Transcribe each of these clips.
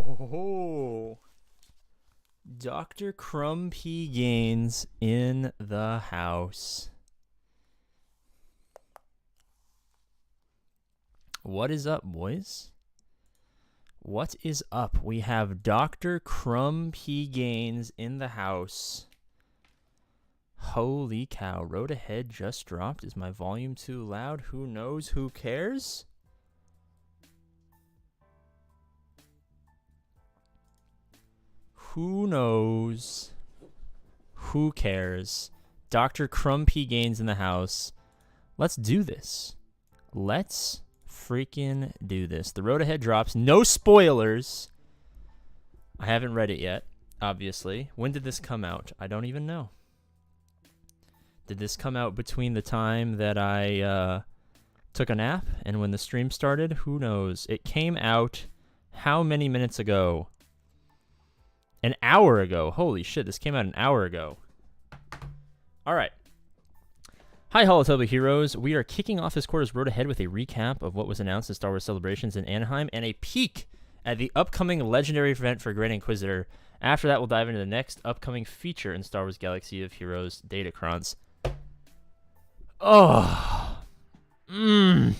Oh, Dr. Crumb P. Gaines in the house. What is up, boys? What is up? We have Dr. Crumb P. Gaines in the house. Holy cow. Road Ahead just dropped. Is my volume too loud? Who knows? Who cares? Who knows? Who cares? Dr. Crumb P. Gaines in the house. Let's do this. Let's freaking do this. The Road Ahead drops. No spoilers. I haven't read it yet, obviously. When did this come out? I don't even know. Did this come out between the time that I took a nap and when the stream started? Who knows? It came out how many minutes ago? An hour ago. Holy shit, this came out an hour ago. All right. Hi, Holotoba heroes. We are kicking off this quarter's Road Ahead with a recap of what was announced at Star Wars Celebrations in Anaheim and a peek at the upcoming legendary event for Grand Inquisitor. After that, we'll dive into the next upcoming feature in Star Wars Galaxy of Heroes Datacrons. Oh. I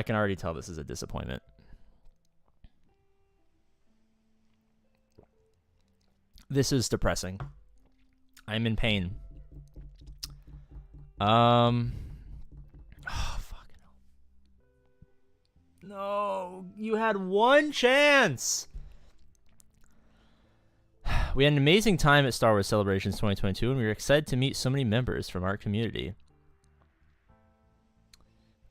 can already tell this is a disappointment. This is depressing. I'm in pain. Oh, fucking hell. No, you had one chance. We had an amazing time at Star Wars Celebrations 2022, and we were excited to meet so many members from our community.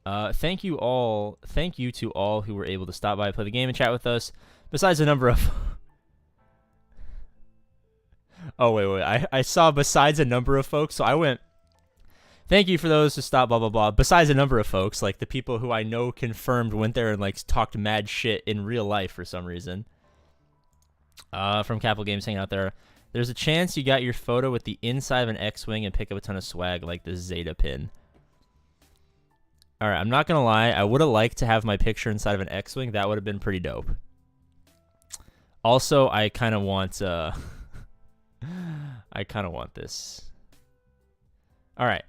Thank you to all who were able to stop by, play the game, and chat with us. Besides a number of... Oh, wait. I saw besides a number of folks, so I went, thank you for those who stopped, blah, blah, blah. Besides a number of folks, like the people who I know confirmed went there and like talked mad shit in real life for some reason. From Capital Games hanging out there. There's a chance you got your photo with the inside of an X-Wing and pick up a ton of swag like the Zeta pin. Alright, I'm not gonna lie. I would have liked to have my picture inside of an X-Wing. That would have been pretty dope. Also, I kind of want... I kind of want this. All right.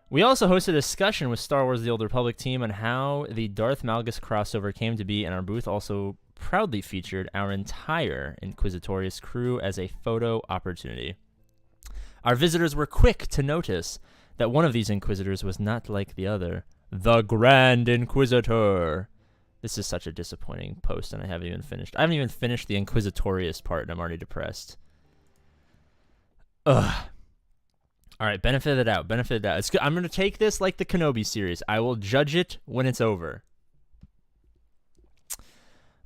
We also hosted a discussion with Star Wars The Old Republic team on how the Darth Malgus crossover came to be, and our booth also proudly featured our entire Inquisitorious crew as a photo opportunity. Our visitors were quick to notice that one of these Inquisitors was not like the other, the Grand Inquisitor. This is such a disappointing post, and I haven't even finished. I haven't even finished the Inquisitorious part, and I'm already depressed. Ugh. All right, benefit of the doubt. Benefit of the doubt. It's good. I'm going to take this like the Kenobi series. I will judge it when it's over.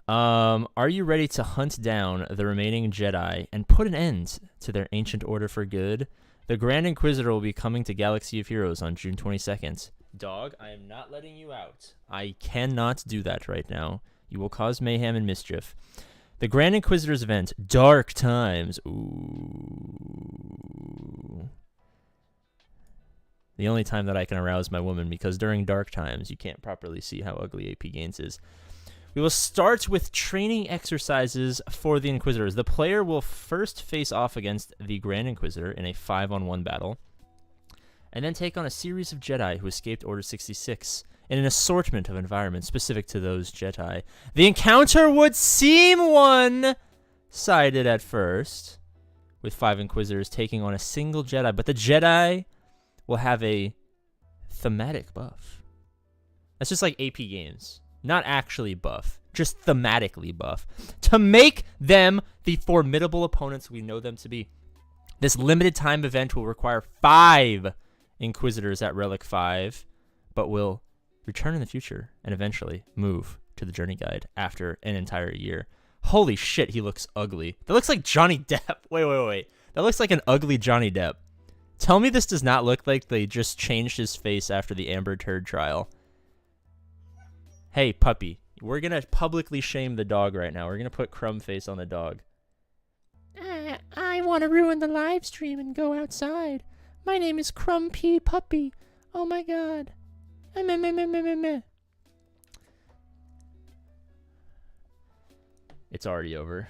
Are you ready to hunt down the remaining Jedi and put an end to their ancient order for good? The Grand Inquisitor will be coming to Galaxy of Heroes on June 22nd. Dog, I am not letting you out. I cannot do that right now. You will cause mayhem and mischief. The Grand Inquisitor's event, Dark Times. Ooh. The only time that I can arouse my woman, because during Dark Times, you can't properly see how ugly APGAINS is. We will start with training exercises for the Inquisitors. The player will first face off against the Grand Inquisitor in a 5-on-1 battle, and then take on a series of Jedi who escaped Order 66 in an assortment of environments specific to those Jedi. The encounter would seem one-sided at first, with 5 Inquisitors taking on a single Jedi, but the Jedi will have a thematic buff. That's just like APGAINS. Not actually buff, just thematically buff, to make them the formidable opponents we know them to be. This limited time event will require 5 Inquisitors at Relic 5, but will return in the future and eventually move to the Journey Guide after an entire year. Holy shit, he looks ugly. That looks like Johnny Depp. Wait. That looks like an ugly Johnny Depp. Tell me this does not look like they just changed his face after the Amber Turd trial. Hey, puppy. We're going to publicly shame the dog right now. We're going to put crumb face on the dog. I want to ruin the live stream and go outside. My name is Crumb P. Puppy. Oh my god. It's already over.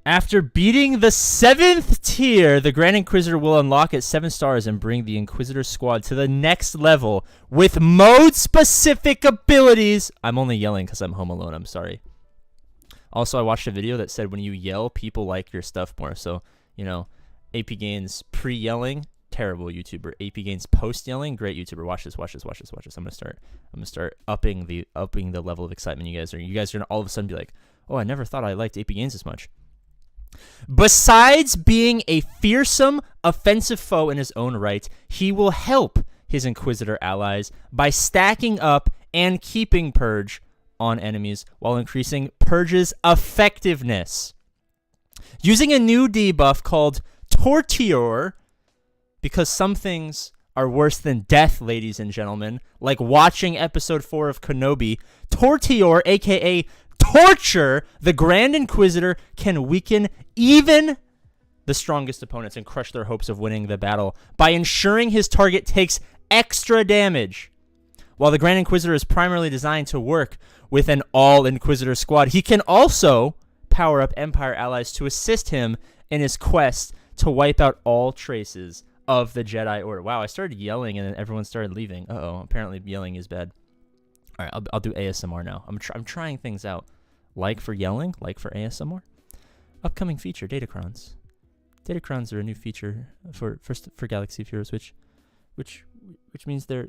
After beating the 7th tier, the Grand Inquisitor will unlock at 7 stars and bring the Inquisitor squad to the next level with mode-specific abilities. I'm only yelling because I'm home alone. I'm sorry. Also, I watched a video that said when you yell, people like your stuff more. So, you know, APGAINS pre-yelling, terrible YouTuber. APGAINS post-yelling, great YouTuber. Watch this. I'm gonna start upping the level of excitement you guys are. You guys are gonna all of a sudden be like, oh, I never thought I liked APGAINS this much. Besides being a fearsome, offensive foe in his own right, he will help his Inquisitor allies by stacking up and keeping Purge on enemies while increasing Purge's effectiveness. Using a new debuff called Tortior, because some things are worse than death, ladies and gentlemen, like watching episode 4 of Kenobi, Tortior, aka Torture, the Grand Inquisitor can weaken even the strongest opponents and crush their hopes of winning the battle by ensuring his target takes extra damage. While the Grand Inquisitor is primarily designed to work with an all-Inquisitor squad, he can also power up Empire allies to assist him in his quest to wipe out all traces of the Jedi Order. Wow, I started yelling and then everyone started leaving. Uh-oh, apparently yelling is bad. All right, I'll do ASMR now. I'm trying things out. Like for yelling, like for ASMR. Upcoming feature, Datacrons. Datacrons are a new feature for Galaxy of Heroes, which means there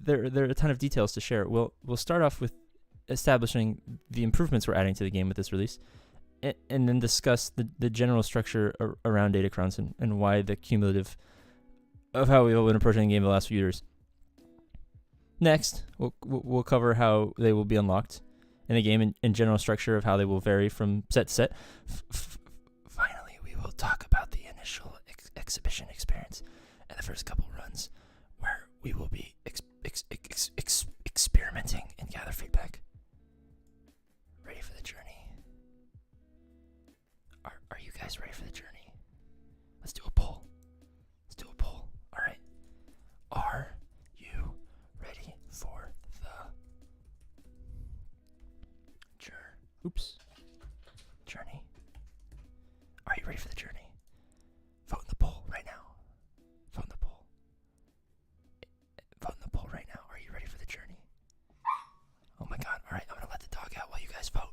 are a ton of details to share. We'll start off with establishing the improvements we're adding to the game with this release, and then discuss the general structure around Datacrons and why the cumulative of how we've been approaching the game the last few years. Next, we'll cover how they will be unlocked in the game and general structure of how they will vary from set to set. Finally, we will talk about the initial exhibition experience and the first couple runs where we will be experimenting and gather feedback. Ready for the journey? Are you guys ready for the journey? Let's do a poll. All right. Are you ready for the journey? Are you ready for the journey? Vote in the poll right now. Vote in the poll right now. Are you ready for the journey? Oh my god. All right, I'm gonna let the dog out while you guys vote.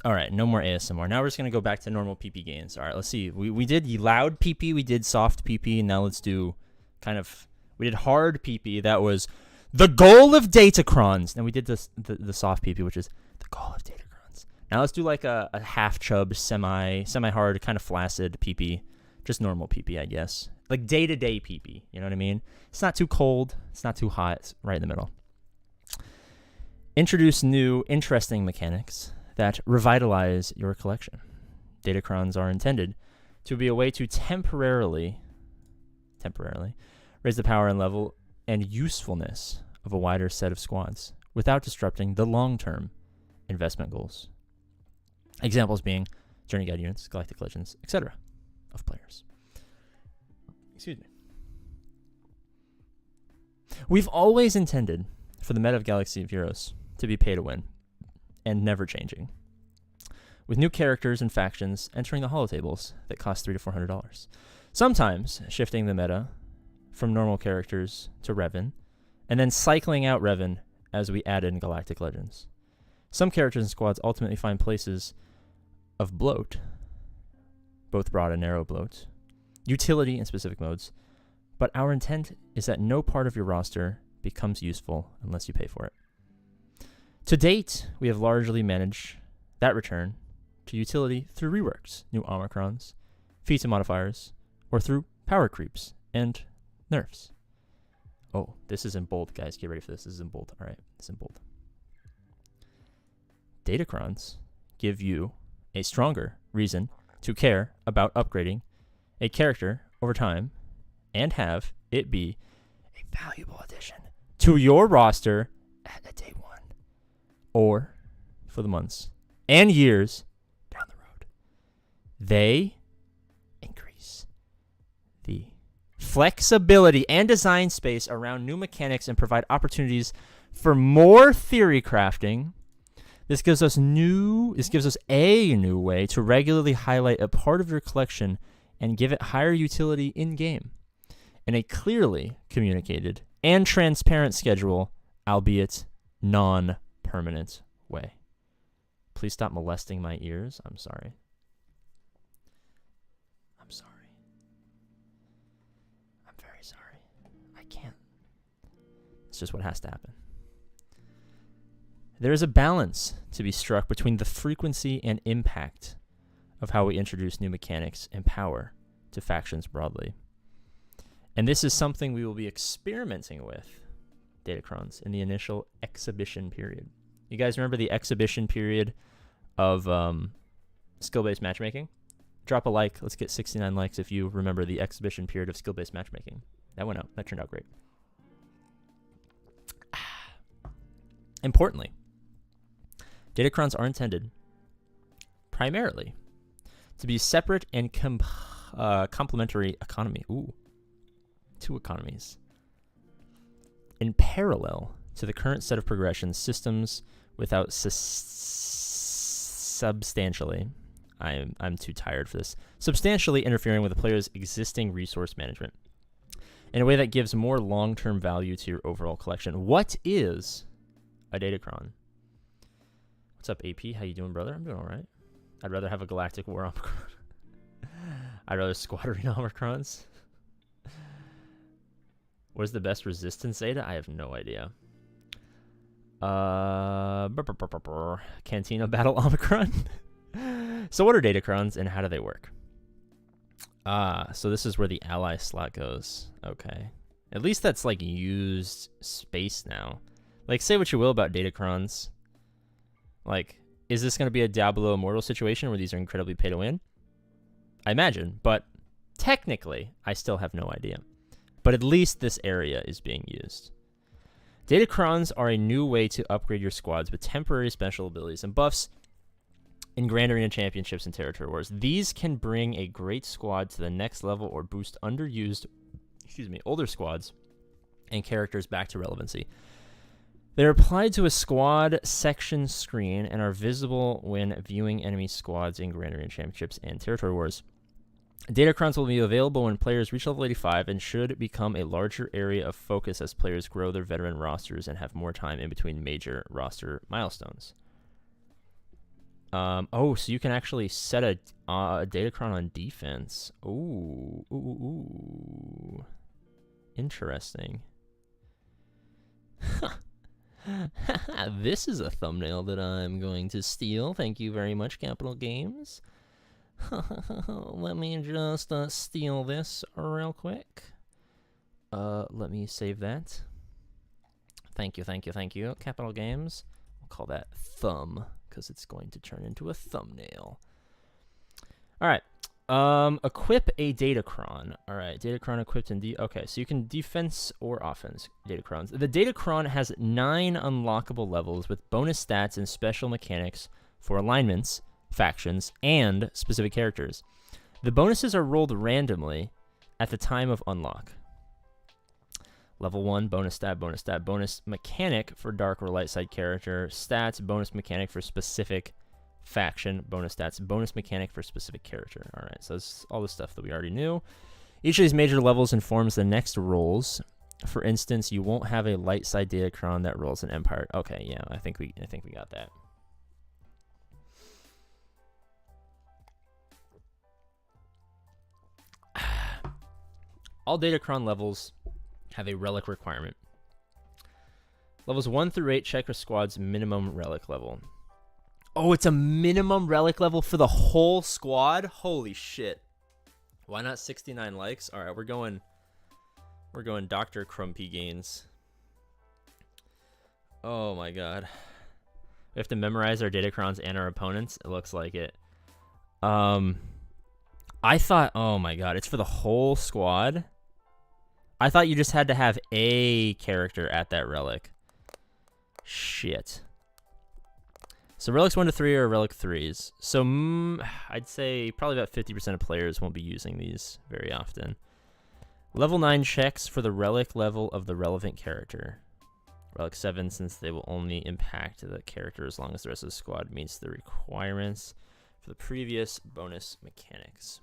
All right, no more ASMR. Now we're just going to go back to normal PP gains. All right, let's see. We did loud PP, we did soft PP, and now let's do we did hard PP. That was the goal of Datacrons. And we did the soft PP, which is the goal of Datacrons. Now let's do like a half chub, semi-hard, kind of flaccid PP. Just normal PP, I guess. Like day-to-day PP, you know what I mean? It's not too cold, it's not too hot, it's right in the middle. Introduce new, interesting mechanics that revitalize your collection. Datacrons are intended to be a way to temporarily raise the power and level and usefulness of a wider set of squads without disrupting the long-term investment goals. Examples being Journey Guide units, Galactic Legends, etc. of players. Excuse me. We've always intended for the meta of Galaxy of Heroes to be pay to win and never changing, with new characters and factions entering the holotables that cost $300 to $400, sometimes shifting the meta from normal characters to Revan, and then cycling out Revan as we add in Galactic Legends. Some characters and squads ultimately find places of bloat, both broad and narrow bloat, utility in specific modes, but our intent is that no part of your roster becomes useful unless you pay for it. To date, we have largely managed that return to utility through reworks, new Omicrons, feats and modifiers, or through power creeps and nerfs. Oh, this is in bold, guys. Get ready for this. This is in bold. All right, this is in bold. Datacrons give you a stronger reason to care about upgrading a character over time and have it be a valuable addition to your roster at a day one or for the months and years down the road. They increase the flexibility and design space around new mechanics and provide opportunities for more theory crafting. This gives us a new way to regularly highlight a part of your collection and give it higher utility in-game in a clearly communicated and transparent schedule, albeit non-permanent way. Please stop molesting my ears. I'm sorry. I'm sorry. I'm very sorry. I can't. It's just what has to happen. There is a balance to be struck between the frequency and impact of how we introduce new mechanics and power to factions broadly. And this is something we will be experimenting with, Datacrons, in the initial exhibition period. You guys remember the exhibition period of skill-based matchmaking? Drop a like. Let's get 69 likes if you remember the exhibition period of skill-based matchmaking. That went out. That turned out great. Importantly, Datacrons are intended primarily to be separate and complementary two economies in parallel to the current set of progression systems without substantially I'm too tired for this substantially interfering with the player's existing resource management in a way that gives more long-term value to your overall collection. What is a Datacron? What's up, AP? How you doing, brother? I'm doing all right. I'd rather have a Galactic War Omicron. I'd rather Squadron Omicrons. What is the best resistance Zeta? I have no idea. Cantina Battle Omicron. So what are Datacrons and how do they work? So this is where the ally slot goes. Okay. At least that's like used space now. Like, say what you will about Datacrons. Like, is this going to be a Diablo Immortal situation where these are incredibly pay to win? I imagine, but technically, I still have no idea. But at least this area is being used. Datacrons are a new way to upgrade your squads with temporary special abilities and buffs in Grand Arena Championships and Territory Wars. These can bring a great squad to the next level or boost underused, older squads and characters back to relevancy. They're applied to a squad section screen and are visible when viewing enemy squads in Grand Arena Championships and Territory Wars. Datacrons will be available when players reach level 85 and should become a larger area of focus as players grow their veteran rosters and have more time in between major roster milestones. So you can actually set a Datacron on defense. Ooh. Interesting. This is a thumbnail that I'm going to steal. Thank you very much, Capital Games. Let me just steal this real quick. Let me save that. Thank you, Capital Games. We'll call that thumb because it's going to turn into a thumbnail. All right. Equip a Datacron. All right, Datacron equipped in okay, so you can defense or offense Datacrons. The Datacron has 9 unlockable levels with bonus stats and special mechanics for alignments, factions, and specific characters. The bonuses are rolled randomly at the time of unlock. Level 1, bonus stat, bonus mechanic for dark or light side character, stats, bonus mechanic for specific faction, bonus stats, bonus mechanic for specific character. All right, so that's all the stuff that we already knew. Each of these major levels informs the next rolls. For instance, you won't have a light side Datacron that rolls an Empire. Okay, yeah, I think we got that. All Datacron levels have a relic requirement. Levels 1 through 8 check a squad's minimum relic level. Oh, it's a minimum relic level for the whole squad? Holy shit. Why not 69 likes? All right, we're going Dr. Crumpy Gains. Oh my god. We have to memorize our Datacrons and our opponents. It looks like it. I thought, oh my god, it's for the whole squad. I thought you just had to have a character at that relic. Shit. So relics 1 to 3 are relic 3s. So I'd say probably about 50% of players won't be using these very often. Level 9 checks for the relic level of the relevant character. Relic 7, since they will only impact the character as long as the rest of the squad meets the requirements for the previous bonus mechanics.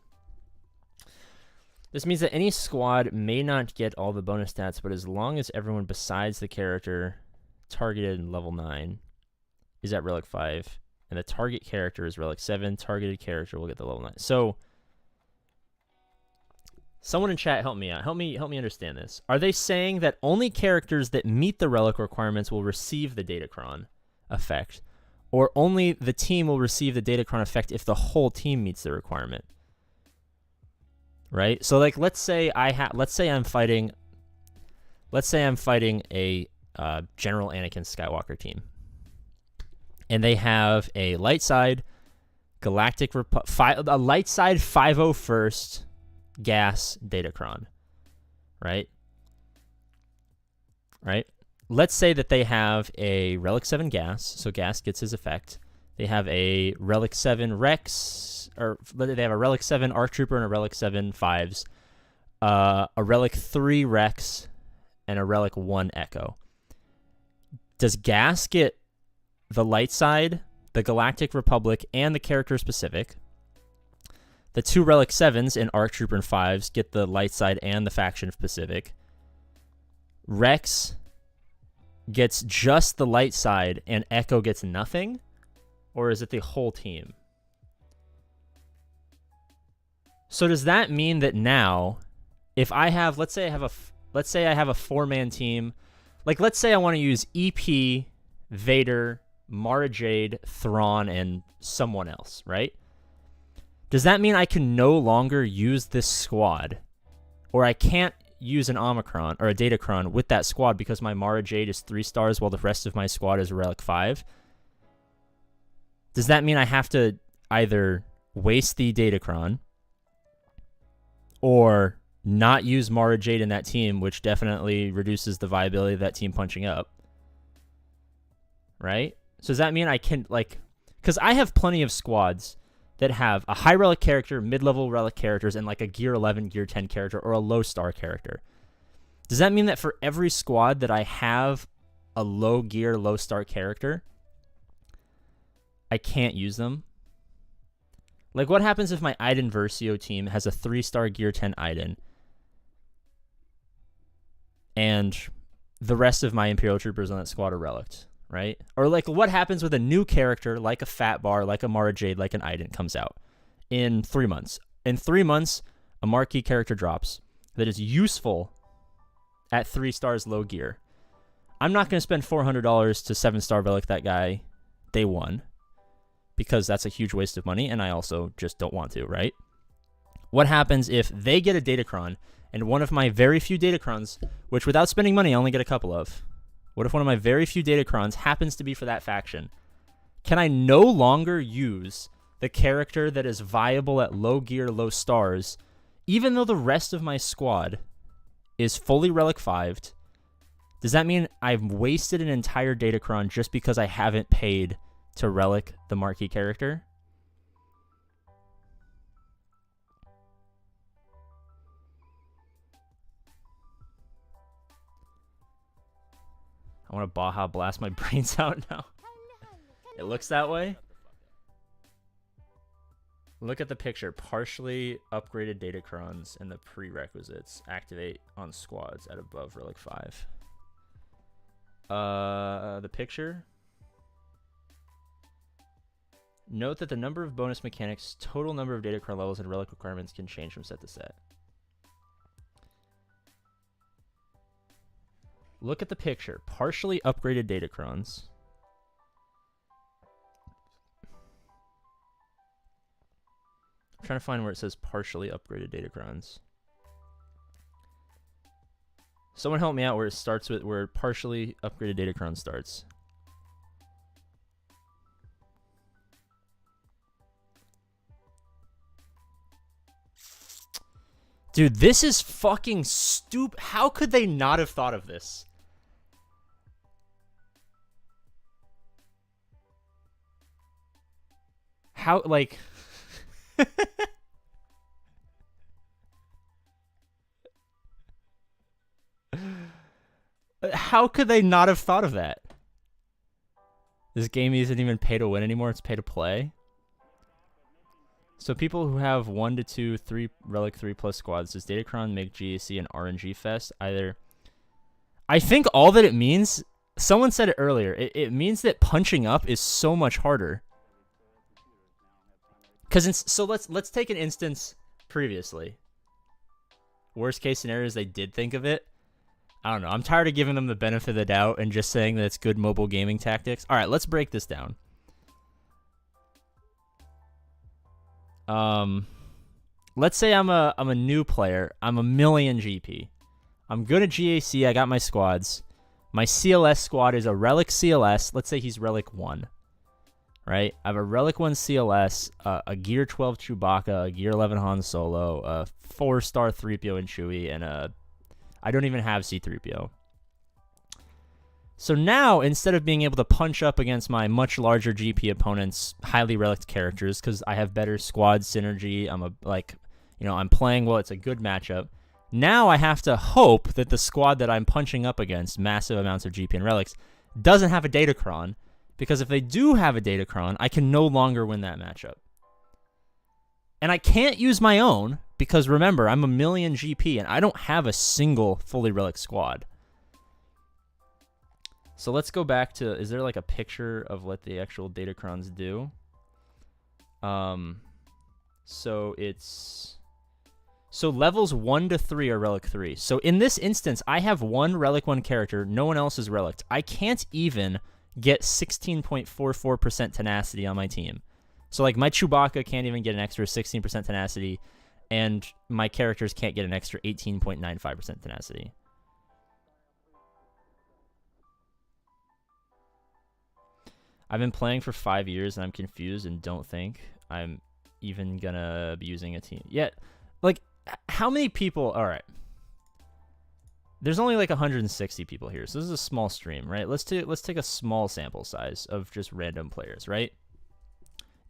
This means that any squad may not get all the bonus stats, but as long as everyone besides the character targeted in level 9 is at relic 5, and the target character is relic 7, targeted character will get the level 9. So, someone in chat help me out. Help me understand this. Are they saying that only characters that meet the relic requirements will receive the Datacron effect, or only the team will receive the Datacron effect if the whole team meets the requirement? Right? So like let's say I'm fighting a General Anakin Skywalker team. And they have a light side Galactic a light side 501st gas Datacron. Right? Let's say that they have a Relic 7 gas, so gas gets his effect. They have a Relic 7 Rex, or they have a Relic 7 ARC Trooper and a Relic 7 5s, a Relic 3 Rex, and a Relic 1 Echo. Does gas get the light side, the Galactic Republic, and the character specific? The 2 Relic 7s in ARC Trooper and 5s get the light side and the faction specific. Rex gets just the light side and Echo gets nothing? Or is it the whole team? So does that mean that now, if I have, let's say I have a 4-man team, like let's say I want to use EP, Vader, Mara Jade, Thrawn, and someone else, right? Does that mean I can no longer use this squad, or I can't use an Omicron or a Datacron with that squad because my Mara Jade is 3 stars while the rest of my squad is Relic 5? Does that mean I have to either waste the Datacron or not use Mara Jade in that team, which definitely reduces the viability of that team punching up? Right? So does that mean I can, like, because I have plenty of squads that have a high relic character, mid-level relic characters, and like a gear 11, gear 10 character, or a low star character. Does that mean that for every squad that I have a low gear, low star character, I can't use them? Like, what happens if my Iden Versio team has a 3-star gear 10 Iden, and the rest of my Imperial Troopers on that squad are relics? Right? Or like what happens with a new character like a Fat Bar, like a Mara Jade, like an Iden comes out in 3 months. In 3 months, a marquee character drops that is useful at 3 stars low gear. I'm not going to spend $400 to 7-star relic that guy day 1 because that's a huge waste of money, and I also just don't want to, right? What happens if they get a Datacron and one of my very few Datacrons, which without spending money I only get a couple of, what if one of my very few Datacrons happens to be for that faction? Can I no longer use the character that is viable at low gear, low stars, even though the rest of my squad is fully Relic 5'd? Does that mean I've wasted an entire Datacron just because I haven't paid to Relic the marquee character? I want to Baja blast my brains out now. It looks that way. Look at the picture. Partially upgraded Datacrons and the prerequisites activate on squads at above Relic 5. The picture. Note that the number of bonus mechanics, total number of Datacron levels, and relic requirements can change from set to set. Look at the picture. Partially upgraded Datacrons. I'm trying to find where it says partially upgraded Datacrons. Someone help me out where it starts with, where partially upgraded Datacron starts. Dude, this is fucking stupid. How could they not have thought of this? How, like... How could they not have thought of that? This game isn't even pay to win anymore. It's pay to play. So people who have 1 to 2, 3 Relic 3+ squads, does Datacron make GAC an RNG fest? Either. I think all that it means, someone said it earlier, it means that punching up is so much harder. So let's take an instance previously. Worst case scenario is they did think of it. I don't know. I'm tired of giving them the benefit of the doubt and just saying that it's good mobile gaming tactics. All right, let's break this down. Let's say I'm a new player. I'm a million GP. I'm good at GAC. I got my squads. My CLS squad is a Relic CLS. Let's say he's Relic 1. Right? I have a Relic 1 CLS, a Gear 12 Chewbacca, a Gear 11 Han Solo, a 4-star 3PO and Chewie, and I don't even have C-3PO. So now, instead of being able to punch up against my much larger GP opponents' highly relic characters, because I have better squad synergy, I'm playing well, it's a good matchup. Now I have to hope that the squad that I'm punching up against, massive amounts of GP and relics, doesn't have a Datacron, because if they do have a Datacron, I can no longer win that matchup. And I can't use my own, because remember, I'm a million GP, and I don't have a single fully relic squad. So let's go back to, is there like a picture of what the actual Datacrons do? So levels 1 to 3 are Relic 3. So in this instance, I have one Relic 1 character, no one else is Relic. I can't even get 16.44% tenacity on my team. So like my Chewbacca can't even get an extra 16% tenacity, and my characters can't get an extra 18.95% tenacity. I've been playing for 5 years and I'm confused and don't think I'm even gonna be using a team. Yet, like, how many people? All right. There's only like 160 people here, so this is a small stream, right? Let's take a small sample size of just random players, right?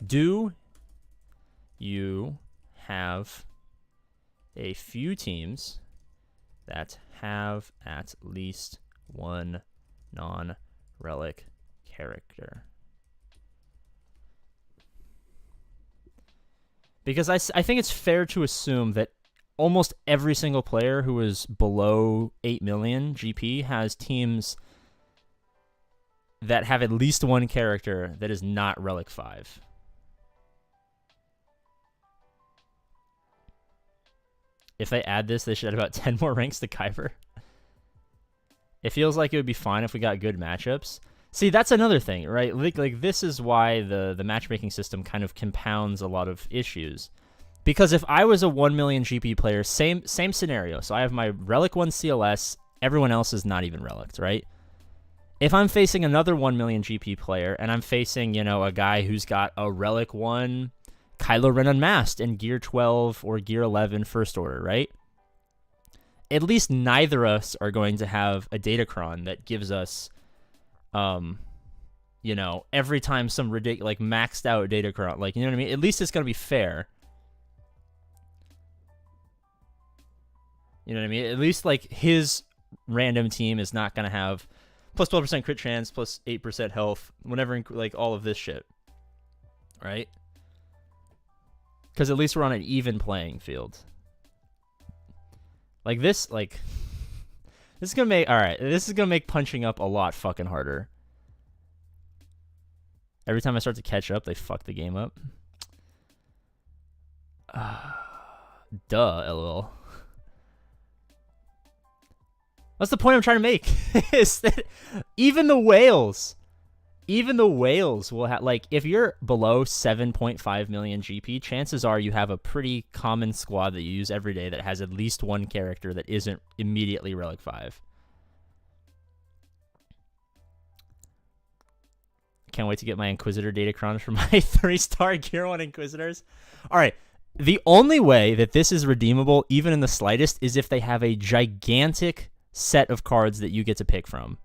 Do you have a few teams that have at least one non-relic character? Because I think it's fair to assume that almost every single player who is below 8 million GP has teams that have at least one character that is not Relic 5. If they add this, they should add about 10 more ranks to Kyber. It feels like it would be fine if we got good matchups. See, that's another thing, right? Like this is why the matchmaking system kind of compounds a lot of issues. Because if I was a 1 million GP player, same scenario. So I have my Relic 1 CLS, everyone else is not even Relics, right? If I'm facing another 1 million GP player, and I'm facing, a guy who's got a Relic 1 Kylo Ren Unmasked and Gear 12 or Gear 11 First Order, right? At least neither of us are going to have a Datacron that gives us... every time some ridiculous, like maxed out Datacron, like, you know what I mean? At least it's going to be fair. You know what I mean? At least, like, his random team is not going to have plus 12% crit chance, plus 8% health, whenever, like, all of this shit. Right? Because at least we're on an even playing field. Like, this, like... This is going to make... Alright, this is going to make punching up a lot fucking harder. Every time I start to catch up, they fuck the game up. Duh, lol. What's the point I'm trying to make? Is that even the whales will have, like, if you're below 7.5 million GP, chances are you have a pretty common squad that you use every day that has at least one character that isn't immediately Relic 5. Can't wait to get my Inquisitor Datacron for my 3-star Gear 1 Inquisitors. All right, The only way that this is redeemable, even in the slightest, is if they have a gigantic set of cards that you get to pick from.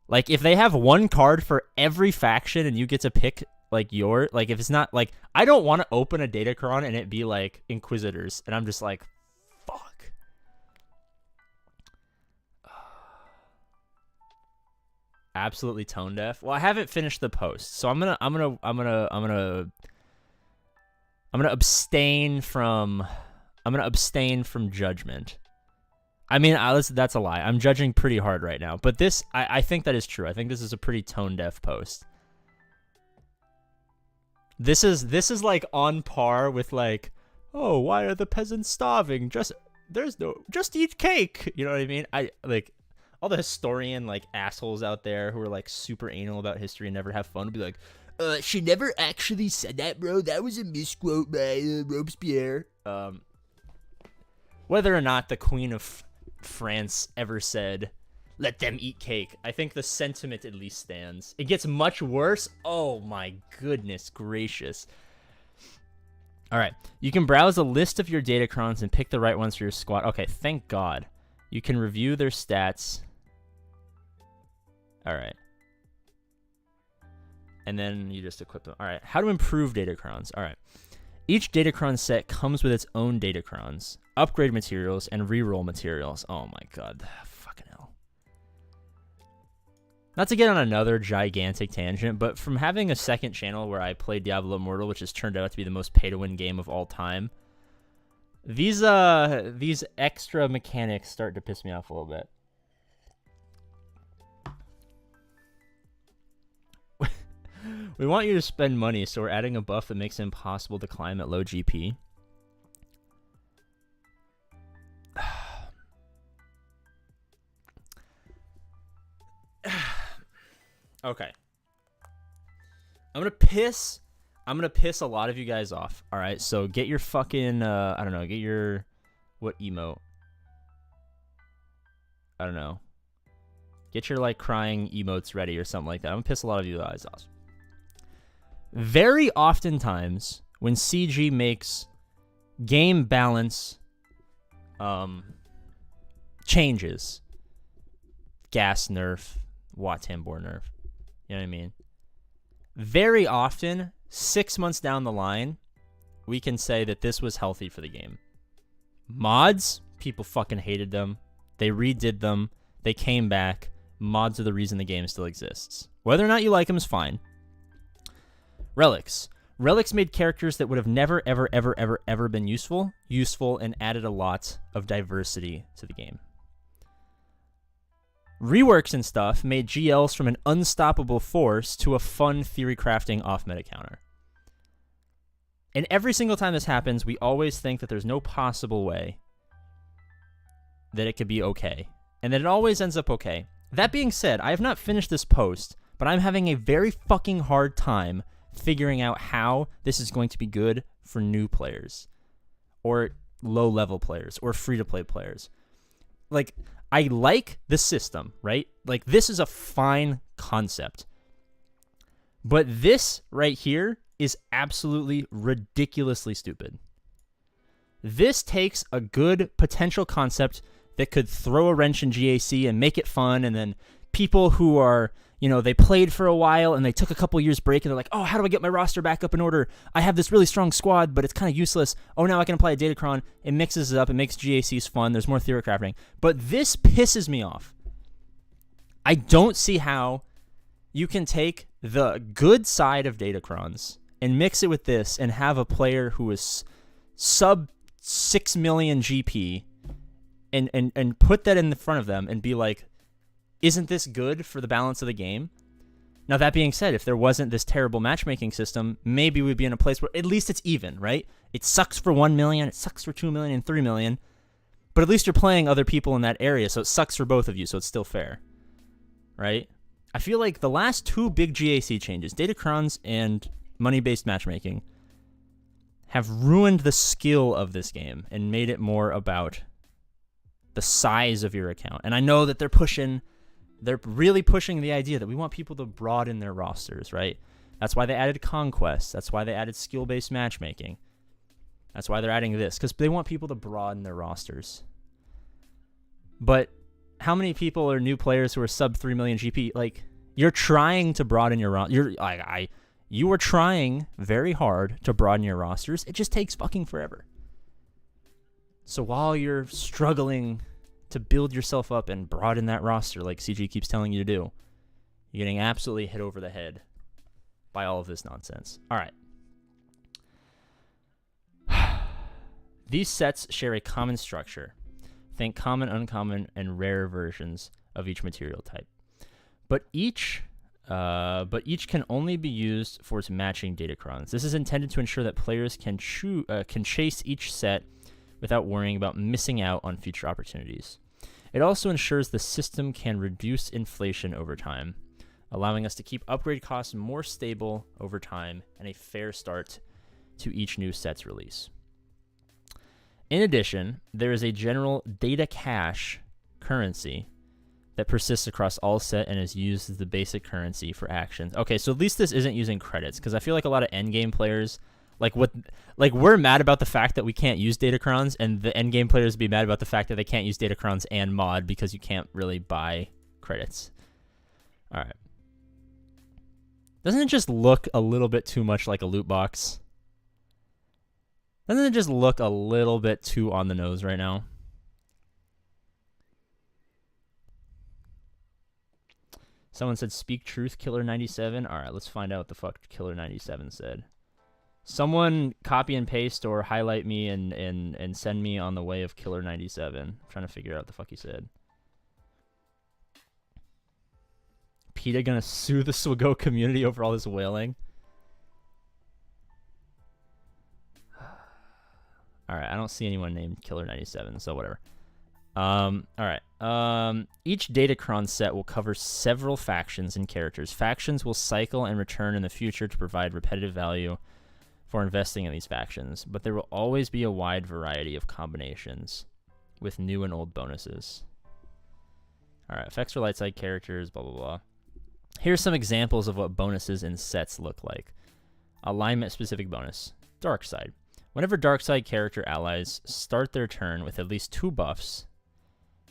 Like, if they have one card for every faction and you get to pick, like, like, if it's not, like, I don't want to open a Datacron and it be, like, Inquisitors. And I'm just like, fuck. Absolutely tone deaf. Well, I haven't finished the post, so I'm gonna abstain from judgment. I mean, that's a lie. I'm judging pretty hard right now, but this, I think that is true. I think this is a pretty tone deaf post. This is like on par with like, oh, why are the peasants starving? Just eat cake. You know what I mean? I like all the historian like assholes out there who are like super anal about history and never have fun would be like, she never actually said that, bro. That was a misquote by Robespierre. Whether or not the Queen of France ever said, let them eat cake, I think the sentiment at least stands. It gets much worse. Oh my goodness gracious. All right. You can browse a list of your Datacrons and pick the right ones for your squad. Okay, thank God. You can review their stats. All right. And then you just equip them. All right. How to improve Datacrons. All right. Each Datacron set comes with its own Datacrons, upgrade materials, and reroll materials. Oh my God. Fucking hell. Not to get on another gigantic tangent, but from having a second channel where I played Diablo Immortal, which has turned out to be the most pay-to-win game of all time, these extra mechanics start to piss me off a little bit. We want you to spend money, so we're adding a buff that makes it impossible to climb at low GP. Okay. I'm gonna piss a lot of you guys off. All right, so get your fucking I don't know, get your what emote? I don't know. Get your like crying emotes ready or something like that. I'm gonna piss a lot of you guys off. Very oftentimes when CG makes game balance changes, gas nerf, Watt Tambor nerf, you know what I mean? Very often, 6 months down the line, we can say that this was healthy for the game. Mods, people fucking hated them. They redid them. They came back. Mods are the reason the game still exists. Whether or not you like them is fine. Relics. Relics made characters that would have never, ever, ever, ever, ever been useful, and added a lot of diversity to the game. Reworks and stuff made GLs from an unstoppable force to a fun theory crafting off-meta counter. And every single time this happens, we always think that there's no possible way that it could be okay. And that it always ends up okay. That being said, I have not finished this post, but I'm having a very fucking hard time figuring out how this is going to be good for new players or low-level players or free-to-play players. Like, I like the system, right? Like, this is a fine concept. But this right here is absolutely ridiculously stupid. This takes a good potential concept that could throw a wrench in GAC and make it fun, and then people who are, you know, they played for a while and they took a couple years break and they're like, oh, how do I get my roster back up in order? I have this really strong squad, but it's kind of useless. Oh, now I can apply a Datacron. It mixes it up. It makes GACs fun. There's more theory crafting. But this pisses me off. I don't see how you can take the good side of Datacrons and mix it with this and have a player who is sub 6 million GP and put that in the front of them and be like, isn't this good for the balance of the game? Now, that being said, if there wasn't this terrible matchmaking system, maybe we'd be in a place where at least it's even, right? It sucks for 1 million, it sucks for 2 million and 3 million, but at least you're playing other people in that area, so it sucks for both of you, so it's still fair, right? I feel like the last two big GAC changes, Datacrons and money-based matchmaking, have ruined the skill of this game and made it more about the size of your account. And I know that they're really pushing the idea that we want people to broaden their rosters, right? That's why they added Conquest. That's why they added skill-based matchmaking. That's why they're adding this, because they want people to broaden their rosters. But how many people are new players who are sub 3 million GP? Like, you're trying to broaden your roster. You are trying very hard to broaden your rosters. It just takes fucking forever. So while you're struggling to build yourself up and broaden that roster, like CG keeps telling you to do, you're getting absolutely hit over the head by all of this nonsense. All right. These sets share a common structure. Think common, uncommon, and rare versions of each material type. But each can only be used for its matching datacrons. This is intended to ensure that players can chase each set without worrying about missing out on future opportunities. It also ensures the system can reduce inflation over time, allowing us to keep upgrade costs more stable over time and a fair start to each new set's release. In addition, there is a general data cache currency that persists across all set and is used as the basic currency for actions. Okay, so at least this isn't using credits, because I feel like a lot of endgame players, we're mad about the fact that we can't use datacrons, and the endgame players be mad about the fact that they can't use datacrons and mod because you can't really buy credits. All right. Doesn't it just look a little bit too much like a loot box? Doesn't it just look a little bit too on the nose right now? Someone said, speak truth, Killer97. All right, let's find out what the fuck Killer97 said. Someone copy and paste or highlight me and send me on the way of Killer97. I'm trying to figure out what the fuck he said. PETA gonna sue the Swago community over all this whaling? Alright, I don't see anyone named Killer97, so whatever. Alright. Each Datacron set will cover several factions and characters. Factions will cycle and return in the future to provide repetitive value for investing in these factions, but there will always be a wide variety of combinations with new and old bonuses. Alright, effects for light side characters, blah blah blah. Here's some examples of what bonuses in sets look like. Alignment specific bonus. Dark side. Whenever dark side character allies start their turn with at least 2 buffs,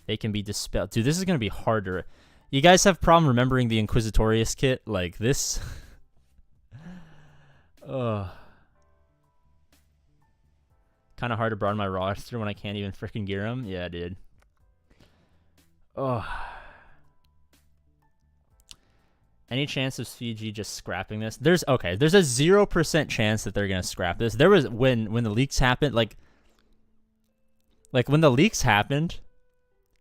they can be dispelled. Dude, this is going to be harder. You guys have problem remembering the Inquisitorius kit? Like this? Ugh. Kind of hard to broaden my roster when I can't even freaking gear them. Yeah, dude. Ugh. Any chance of CG just scrapping this? There's a 0% chance that they're gonna scrap this. There was when the leaks happened, like when the leaks happened,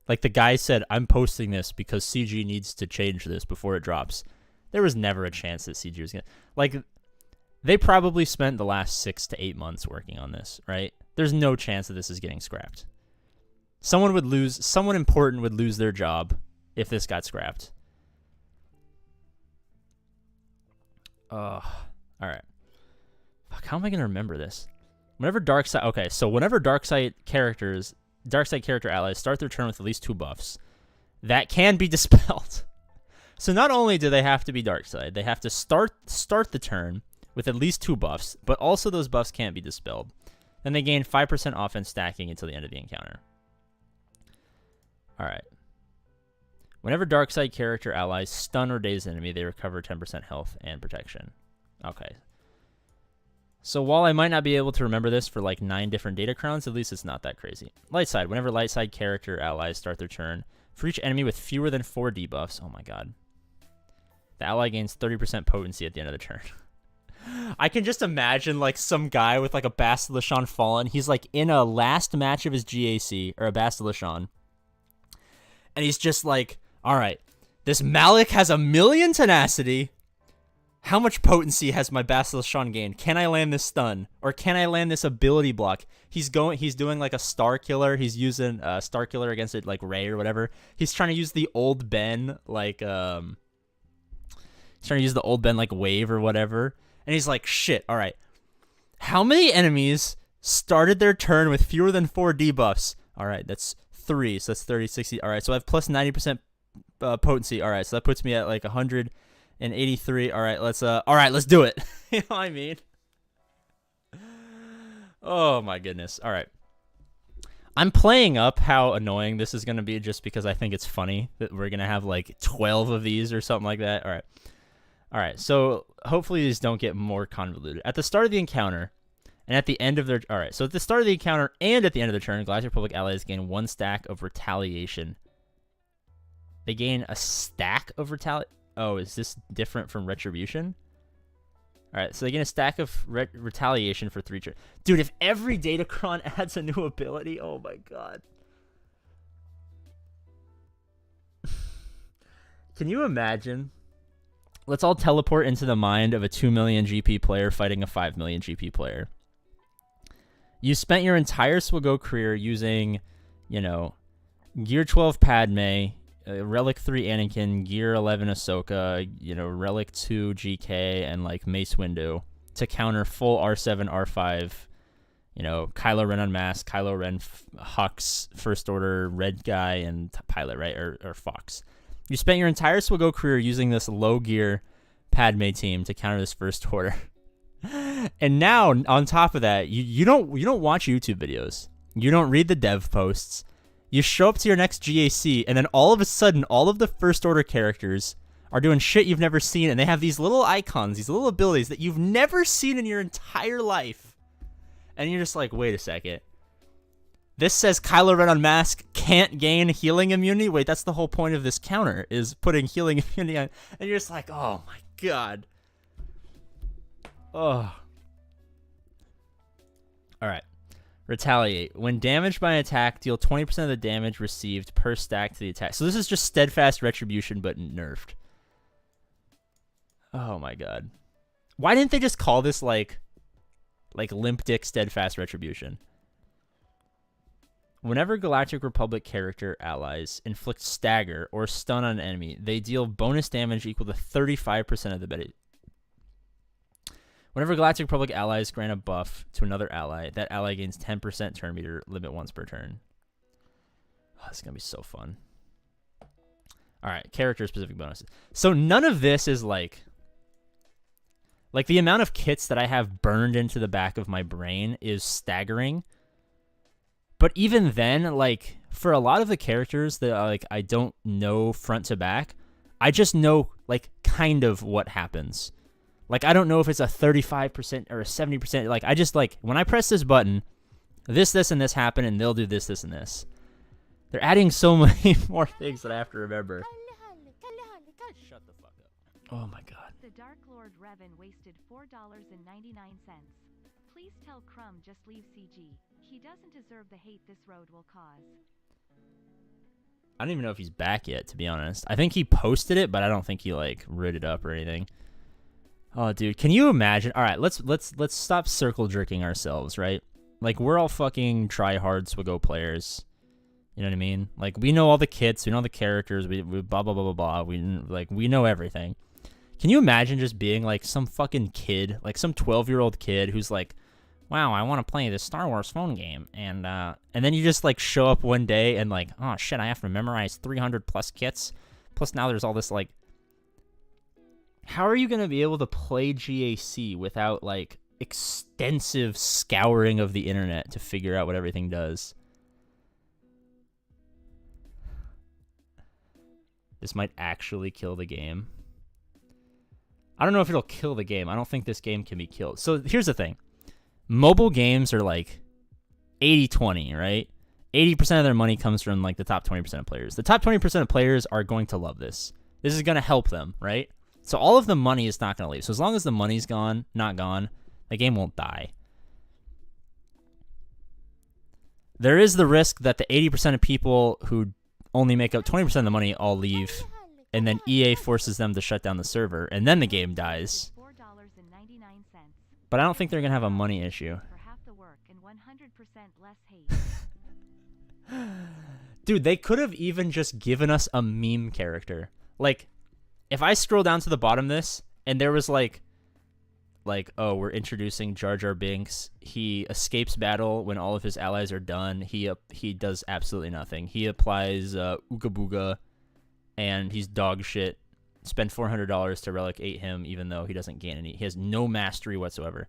like the guy said, I'm posting this because CG needs to change this before it drops. There was never a chance that CG was gonna, they probably spent the last 6 to 8 months working on this, right? There's no chance that this is getting scrapped. Someone important would lose their job if this got scrapped. All right. Fuck, how am I gonna remember this? Whenever whenever dark side character allies start their turn with at least 2 buffs, that can be dispelled. So not only do they have to be dark side, they have to start the turn with at least 2 buffs, but also those buffs can't be dispelled. Then they gain 5% offense stacking until the end of the encounter. All right. Whenever dark side character allies stun or daze an enemy, they recover 10% health and protection. Okay. So while I might not be able to remember this for like 9 different datacrons, at least it's not that crazy. Light side. Whenever light side character allies start their turn, for each enemy with fewer than 4 debuffs, oh my god, the ally gains 30% potency at the end of the turn. I can just imagine like some guy with like a Bastillachon Fallen. He's like in a last match of his GAC, or a Bastillachon, and he's just like, all right, this Malik has 1,000,000 tenacity. How much potency has my Bastillachon gained? Can I land this stun? Or can I land this ability block? He's doing like a Star Killer. He's using Star Killer against it, like Ray or whatever. He's trying to use the old Ben, like, he's trying to use the old Ben, like, wave or whatever. And he's like, shit, all right. How many enemies started their turn with fewer than 4 debuffs? All right, that's 3, so that's 30, 60. All right, so I have plus 90% potency. All right, so that puts me at like 183. All right, let's do it. You know what I mean? Oh my goodness. All right. I'm playing up how annoying this is going to be just because I think it's funny that we're going to have like 12 of these or something like that. All right. All right. So hopefully these don't get more convoluted. At the start of the encounter and at the end of their... All right. So at the start of the encounter and at the end of the turn, Galactic Republic allies gain 1 stack of retaliation. They gain a stack of retaliation. Oh, is this different from retribution? All right, so they get a stack of retaliation for 3 turns. Dude, if every Datacron adds a new ability, oh my god. Can you imagine? Let's all teleport into the mind of a 2 million GP player fighting a 5 million GP player. You spent your entire SWGO career using, you know, Gear 12 Padme, Relic 3 Anakin, Gear 11 Ahsoka, you know, Relic 2 GK, and like Mace Windu to counter full R7, R5, you know, Kylo Ren Unmasked, Kylo Ren Hux, First Order, Red Guy, and Pilot, right? Or Fox. You spent your entire SWGO career using this low gear Padme team to counter this First Order. And now, on top of that, you don't watch YouTube videos. You don't read the dev posts. You show up to your next GAC, and then all of a sudden, all of the First Order characters are doing shit you've never seen, and they have these little icons, these little abilities that you've never seen in your entire life. And you're just like, wait a second. This says Kylo Ren Unmasked can't gain healing immunity? Wait, that's the whole point of this counter, is putting healing immunity on. And you're just like, oh my god. Oh. Alright. Retaliate. When damaged by an attack, deal 20% of the damage received per stack to the attack. So this is just steadfast retribution, but nerfed. Oh my god. Why didn't they just call this like limp dick steadfast retribution? Whenever Galactic Republic character allies inflict stagger or stun on an enemy, they deal bonus damage equal to 35% of the body. Whenever Galactic Republic allies grant a buff to another ally, that ally gains 10% turn meter limit once per turn. Oh, this is going to be so fun. All right, character-specific bonuses. So none of this is like the amount of kits that I have burned into the back of my brain is staggering. But even then, like, for a lot of the characters that like I don't know front to back, I just know like kind of what happens. Like, I don't know if it's a 35% or a 70%. Like, I just, like, when I press this button, this, and this happen, and they'll do this, and this. They're adding so many more things that I have to remember. Shut the fuck up. Oh, my God. The Dark Lord Revan wasted $4.99. Please tell Crumb just leave CG. He doesn't deserve the hate this road will cause. I don't even know if he's back yet, to be honest. I think he posted it, but I don't think he, like, wrote it up or anything. Oh, dude, can you imagine? All right, let's stop circle jerking ourselves, right? Like, we're all fucking try-hard SWGO players. You know what I mean? Like, we know all the kits, we know the characters, we blah, blah, blah, blah, blah. We know everything. Can you imagine just being, like, some fucking kid, like some 12-year-old kid who's like, wow, I want to play this Star Wars phone game, and then you just, like, show up one day and, like, oh, shit, I have to memorize 300-plus kits, plus now there's all this, like, how are you going to be able to play GAC without, like, extensive scouring of the internet to figure out what everything does? This might actually kill the game. I don't know if it'll kill the game. I don't think this game can be killed. So here's the thing. Mobile games are, like, 80-20, right? 80% of their money comes from, like, the top 20% of players. The top 20% of players are going to love this. This is going to help them, right? So all of the money is not going to leave. So as long as the money's gone, not gone, the game won't die. There is the risk that the 80% of people who only make up 20% of the money all leave, and then EA forces them to shut down the server, and then the game dies. But I don't think they're going to have a money issue. Dude, they could have even just given us a meme character. Like, if I scroll down to the bottom of this, and there was like, oh, we're introducing Jar Jar Binks. He escapes battle when all of his allies are done. He does absolutely nothing. He applies Ooga Booga, and he's dog shit. Spend $400 to Relic 8 him, even though he doesn't gain any. He has no mastery whatsoever.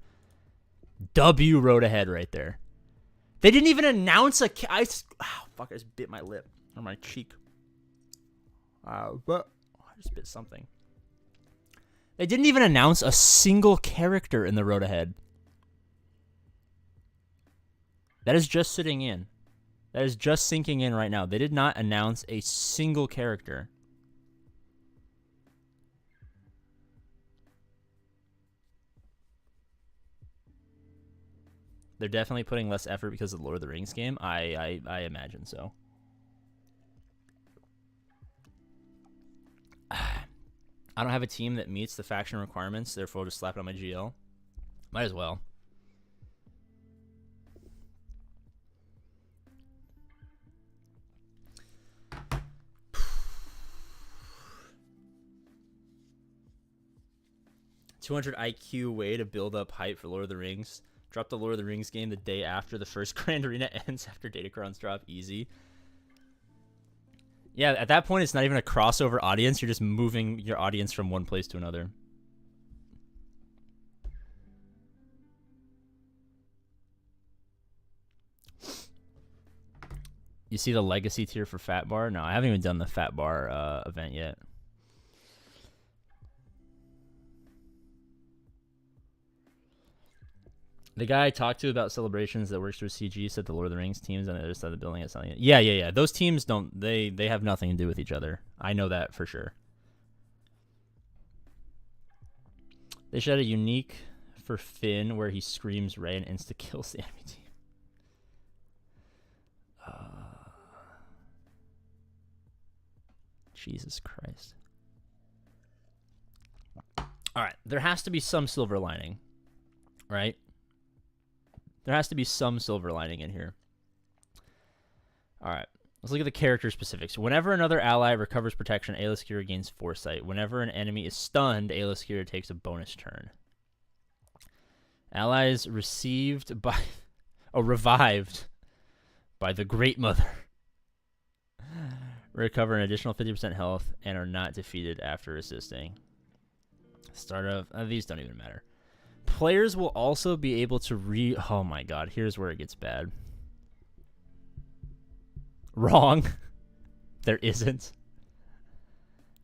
W road ahead right there. They didn't even announce a... fuck, I just bit my lip or my cheek. But I just bit something. They didn't even announce a single character in the road ahead. That is just sitting in. That is just sinking in right now. They did not announce a single character. They're definitely putting less effort because of the Lord of the Rings game. I imagine so. I don't have a team that meets the faction requirements, therefore just slap it on my GL. Might as well. $200 IQ way to build up hype for Lord of the Rings. Drop the Lord of the Rings game the day after the first Grand Arena ends after Datacrons drop. Easy. Yeah, at that point, it's not even a crossover audience. You're just moving your audience from one place to another. You see the legacy tier for Fat Bar? No, I haven't even done the Fat Bar event yet. The guy I talked to about celebrations that works for CG said the Lord of the Rings teams on the other side of the building at something. Yeah. Those teams don't. They have nothing to do with each other. I know that for sure. They should have a unique for Finn where he screams Rey and insta kills the enemy team. Jesus Christ. All right, there has to be some silver lining, right? There has to be some silver lining in here. All right, let's look at the character specifics. Whenever another ally recovers protection, Ayla Secura gains foresight. Whenever an enemy is stunned, Ayla Secura takes a bonus turn. Allies received by... revived by the Great Mother. Recover an additional 50% health and are not defeated after assisting. Start of... these don't even matter. Players will also be able to oh my god, here's where it gets bad. Wrong. There isn't.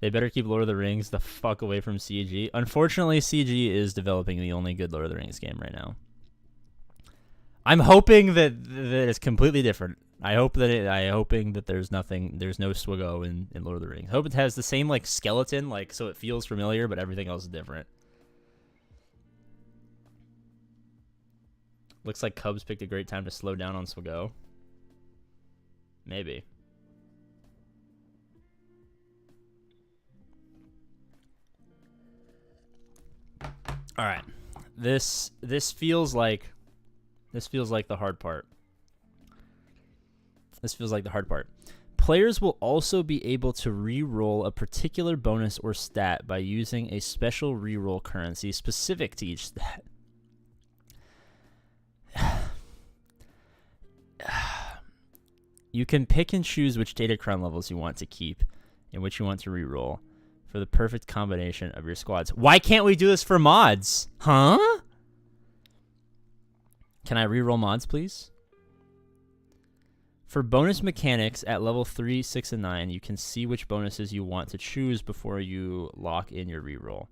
They better keep Lord of the Rings the fuck away from CG. Unfortunately, CG is developing the only good Lord of the Rings game right now. I'm hoping that it's completely different. I'm hoping that there's no Swigo in Lord of the Rings. I hope it has the same like skeleton, like so it feels familiar, but everything else is different. Looks like Cubs picked a great time to slow down on Swigo. Maybe. All right. This feels like the hard part. This feels like the hard part. Players will also be able to re-roll a particular bonus or stat by using a special re-roll currency specific to each stat. You can pick and choose which Datacron levels you want to keep and which you want to re-roll for the perfect combination of your squads. Why can't we do this for mods? Huh? Can I re-roll mods, please? For bonus mechanics at level 3, 6, and 9, you can see which bonuses you want to choose before you lock in your re-roll.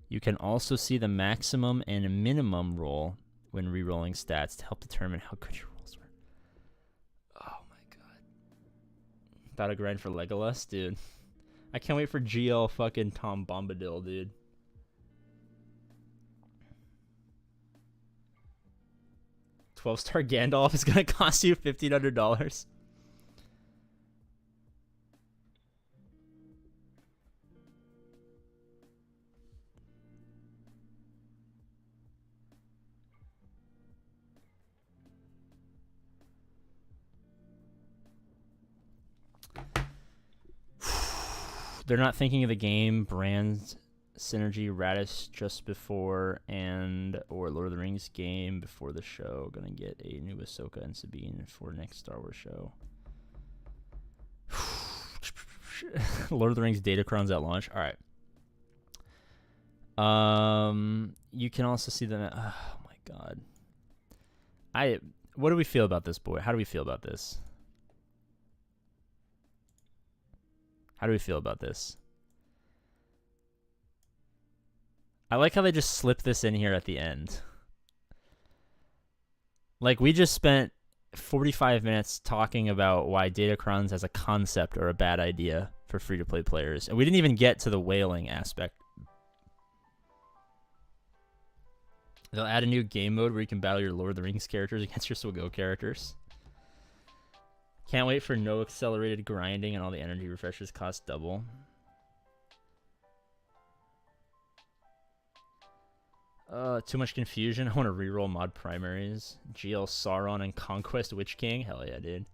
You can also see the maximum and minimum roll when re-rolling stats to help determine how good your rolls were. Oh my god. About to grind for Legolas, dude. I can't wait for GL fucking Tom Bombadil, dude. $12-star Gandalf is going to cost you $1,500. They're not thinking of the game, brand synergy, Radis just before or Lord of the Rings game before the show. Gonna get a new Ahsoka and Sabine for next Star Wars show. Lord of the Rings Datacrons at launch. All right. You can also see them. Oh my God. What do we feel about this, boy? How do we feel about this? How do we feel about this? I like how they just slip this in here at the end. Like, we just spent 45 minutes talking about why Datacrons as a concept are a bad idea for free-to-play players. And we didn't even get to the whaling aspect. They'll add a new game mode where you can battle your Lord of the Rings characters against your Swago characters. Can't wait for no accelerated grinding and all the energy refreshers cost double. Too much confusion. I want to reroll mod primaries. GL Sauron and Conquest Witch King. Hell yeah, dude.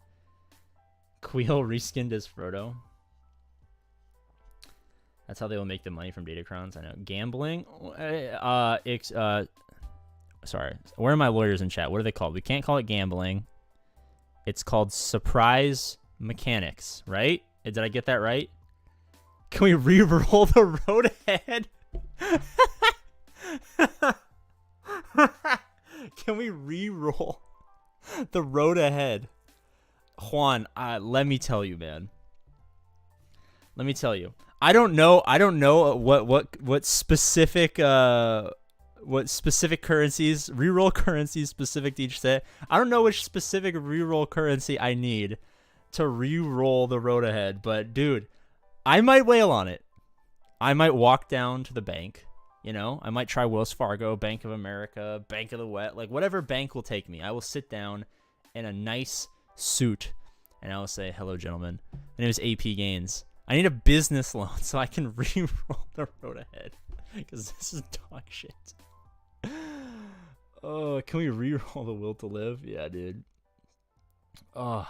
Queel reskinned as Frodo. That's how they will make the money from Datacrons. I know. Gambling. Sorry. Where are my lawyers in chat? What are they called? We can't call it gambling. It's called surprise mechanics, right? Did I get that right? Can we re-roll the road ahead? Can we re-roll the road ahead? Juan, let me tell you, man. Let me tell you. I don't know what specific currencies, reroll currencies specific to each set. I don't know which specific reroll currency I need to re-roll the road ahead, but dude, I might wail on it. I might walk down to the bank. You know, I might try Wells Fargo, Bank of America, Bank of the West, like whatever bank will take me. I will sit down in a nice suit and I will say, hello, gentlemen. My name is APGAINS. I need a business loan so I can re-roll the road ahead because this is dog shit. Oh, can we re-roll the Will to Live? Yeah, dude. Oh.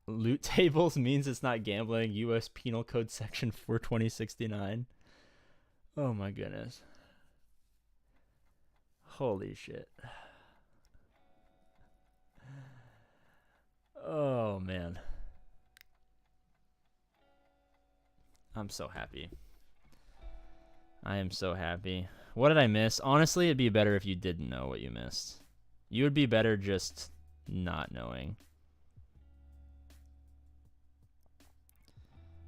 Loot tables means it's not gambling. U.S. Penal Code Section 42069. Oh my goodness. Holy shit. Oh man. I'm so happy. I am so happy. What did I miss? Honestly, it'd be better if you didn't know what you missed. You would be better just not knowing.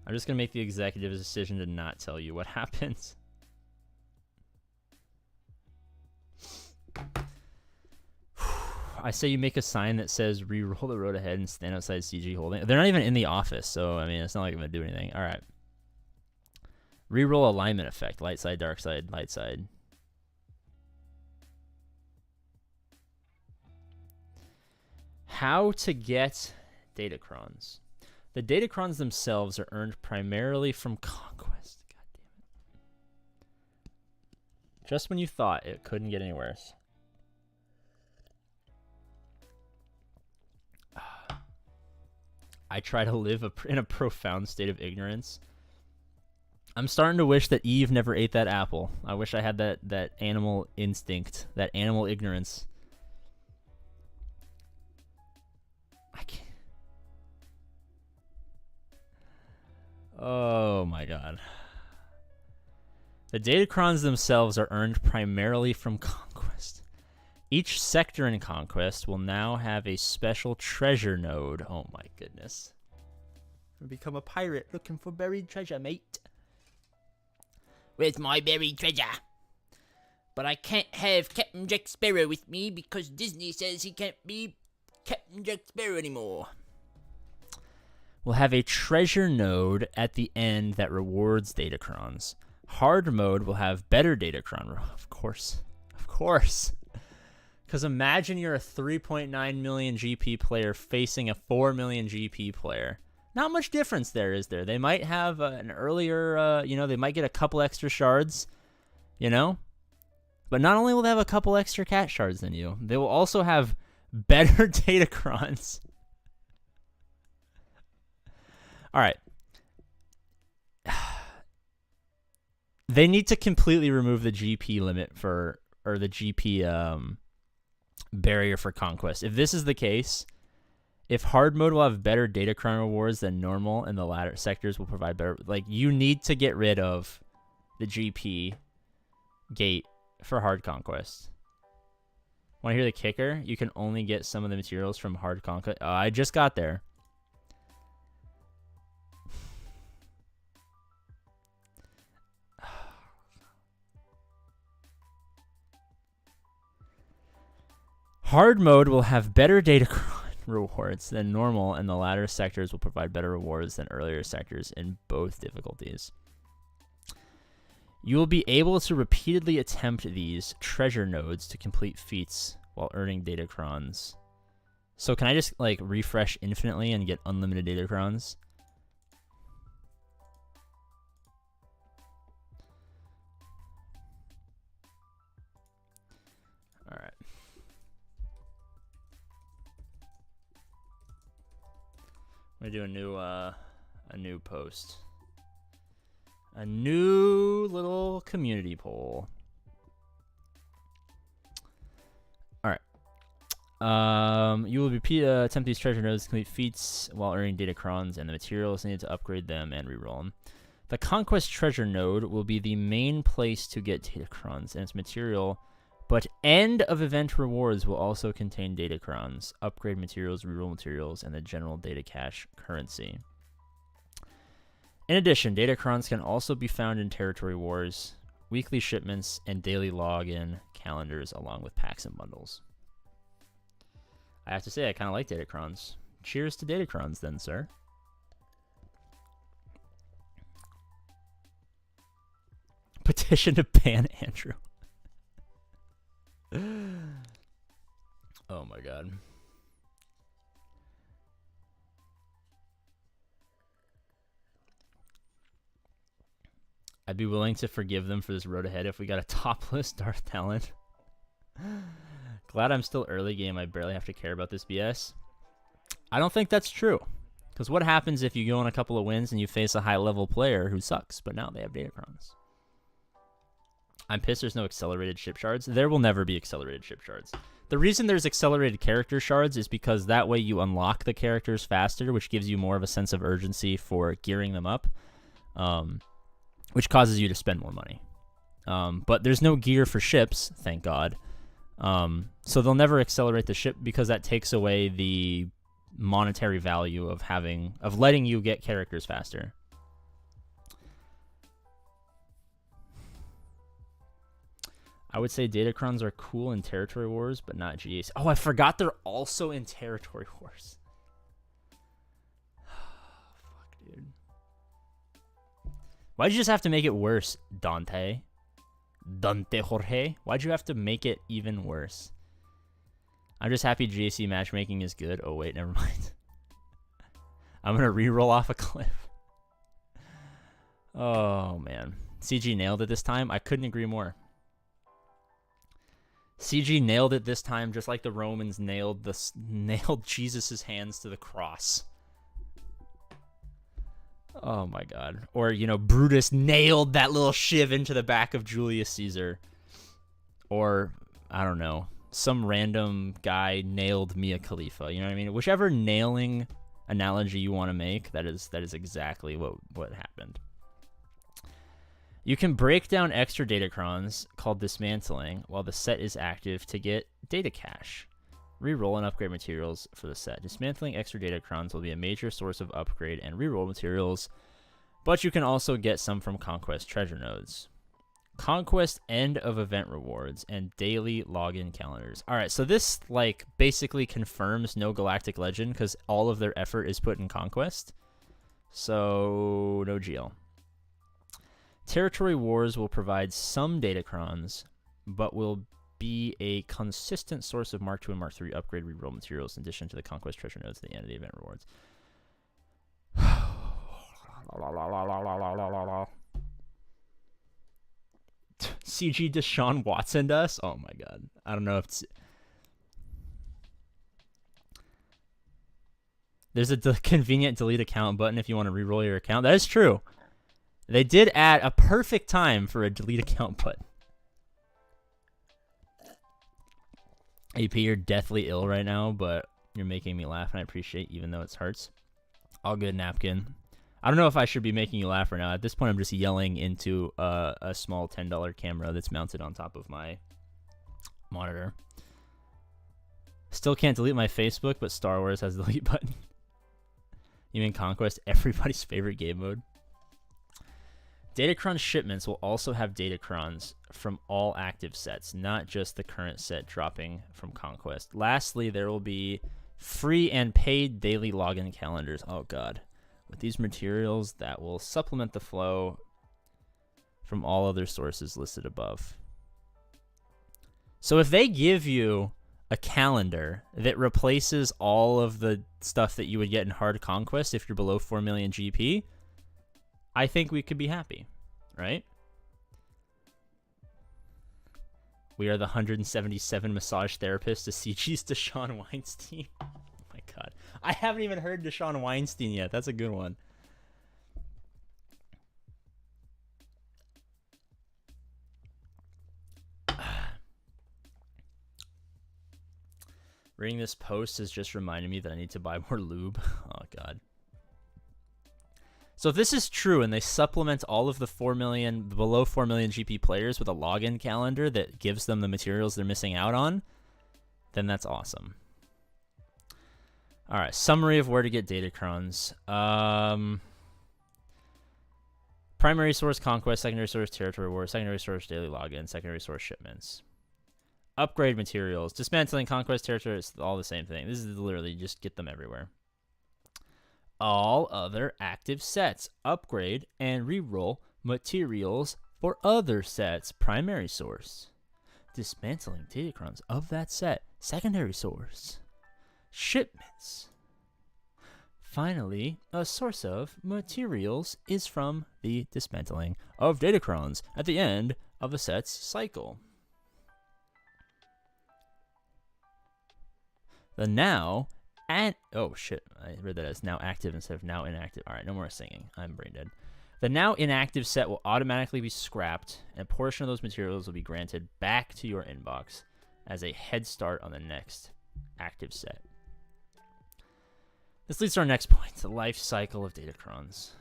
I'm just going to make the executive decision to not tell you what happens. I say you make a sign that says re-roll the road ahead and stand outside CG holding. They're not even in the office, so I mean, it's not like I'm going to do anything. All right. Re-roll alignment effect. Light side, dark side, light side. How to get Datacrons. The Datacrons themselves are earned primarily from conquest. God damn it. Just when you thought it couldn't get any worse. I try to live in a profound state of ignorance. I'm starting to wish that Eve never ate that apple. I wish I had that animal instinct, that animal ignorance. I can't. Oh my god. The Datacrons themselves are earned primarily from conquest. Each sector in conquest will now have a special treasure node. Oh my goodness. I'll become a pirate looking for buried treasure, mate. Where's my buried treasure? But I can't have Captain Jack Sparrow with me because Disney says he can't be Captain Jack Sparrow anymore. We'll have a treasure node at the end that rewards Datacrons. Hard mode will have better Datacron. Of course. Of course. Because imagine you're a 3.9 million GP player facing a 4 million GP player. Not much difference there, is there? They might have an earlier, they might get a couple extra shards, But not only will they have a couple extra cat shards than you, they will also have better Datacrons. All right. They need to completely remove the GP limit or the GP barrier for conquest. If this is the case, if hard mode will have better Datacron rewards than normal and the latter sectors will provide better, you need to get rid of the GP gate for hard conquest. Want to hear the kicker? You can only get some of the materials from hard conquest. I just got there. Hard mode will have better data rewards than normal, and the latter sectors will provide better rewards than earlier sectors in both difficulties. You will be able to repeatedly attempt these treasure nodes to complete feats while earning datacrons. So can I just like refresh infinitely and get unlimited datacrons? All right. I'm gonna do a new post. A new little community poll. All right. You will attempt these treasure nodes to complete feats while earning datacrons and the materials needed to upgrade them and reroll them. The Conquest Treasure Node will be the main place to get datacrons and its material, but end of event rewards will also contain datacrons, upgrade materials, reroll materials, and the general data cache currency. In addition, datacrons can also be found in territory wars, weekly shipments, and daily login calendars, along with packs and bundles. I have to say, I kind of like datacrons. Cheers to datacrons, then, sir. Petition to ban Andrew. Oh my god. I'd be willing to forgive them for this road ahead if we got a topless Darth talent. Glad I'm still early game. I barely have to care about this BS. I don't think that's true. Because what happens if you go on a couple of wins and you face a high-level player who sucks, but now they have datacrons? I'm pissed there's no accelerated ship shards. There will never be accelerated ship shards. The reason there's accelerated character shards is because that way you unlock the characters faster, which gives you more of a sense of urgency for gearing them up. Which causes you to spend more money. But there's no gear for ships, thank God. So they'll never accelerate the ship because that takes away the monetary value of letting you get characters faster. I would say datacrons are cool in territory wars, but not GAC. Oh, I forgot they're also in territory wars. Fuck, dude. Why'd you just have to make it worse, Dante? Dante Jorge? Why'd you have to make it even worse? I'm just happy GAC matchmaking is good. Oh, wait, never mind. I'm going to re-roll off a cliff. Oh, man. CG nailed it this time. I couldn't agree more. CG nailed it this time, just like the Romans nailed Jesus' hands to the cross. Oh my god. Or, you know, Brutus nailed that little shiv into the back of Julius Caesar. Or, I don't know, some random guy nailed Mia Khalifa. You know what I mean? Whichever nailing analogy you want to make, that is exactly what happened. You can break down extra datacrons, called dismantling, while the set is active to get data cache. Reroll and upgrade materials for the set. Dismantling extra datacrons will be a major source of upgrade and reroll materials, but you can also get some from Conquest treasure nodes. Conquest end of event rewards and daily login calendars. All right, so this like basically confirms no Galactic Legend because all of their effort is put in Conquest. So no GL. Territory Wars will provide some datacrons, but will be a consistent source of Mark II and Mark III upgrade reroll materials in addition to the Conquest treasure nodes at the end of the event rewards. CG Deshaun Watson us? Oh my god. I don't know if it's... There's a convenient delete account button if you want to reroll your account. That is true. They did add a perfect time for a delete account button. AP, you're deathly ill right now, but you're making me laugh, and I appreciate even though it hurts. All good, Napkin. I don't know if I should be making you laugh right now. At this point, I'm just yelling into a small $10 camera that's mounted on top of my monitor. Still can't delete my Facebook, but Star Wars has the delete button. You mean Conquest? Everybody's favorite game mode. Datacron shipments will also have Datacrons from all active sets, not just the current set dropping from Conquest. Lastly, there will be free and paid daily login calendars. Oh, God. With these materials that will supplement the flow from all other sources listed above. So if they give you a calendar that replaces all of the stuff that you would get in hard conquest if you're below 4 million GP, I think we could be happy, right? We are the 177 massage therapists to CG's Deshaun Weinstein. Oh my God. I haven't even heard Deshaun Weinstein yet. That's a good one. Reading this post has just reminded me that I need to buy more lube. Oh, God. So if this is true and they supplement all of the below 4 million GP players with a login calendar that gives them the materials they're missing out on, then that's awesome. All right, summary of where to get Datacrons. Primary source conquest, secondary source territory war, secondary source daily login, secondary source shipments. Upgrade materials, dismantling conquest territory, it's all the same thing. This is literally just get them everywhere. All other active sets, upgrade and reroll materials for other sets, primary source. Dismantling Datacrons of that set, secondary source. Shipments. Finally, a source of materials is from the dismantling of Datacrons at the end of a set's cycle. The now and oh shit, I read that as now active instead of now inactive. All right, no more singing. I'm brain dead. The now inactive set will automatically be scrapped, and a portion of those materials will be granted back to your inbox as a head start on the next active set. This leads to our next point, the life cycle of Datacrons.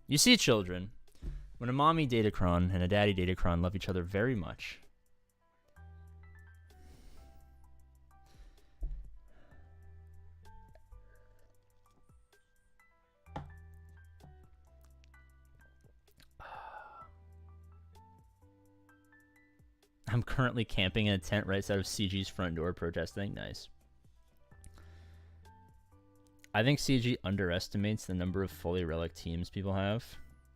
You see, children, when a mommy Datacron and a daddy Datacron love each other very much, I'm currently camping in a tent right outside of CG's front door protesting. Nice. I think CG underestimates the number of fully relic teams people have.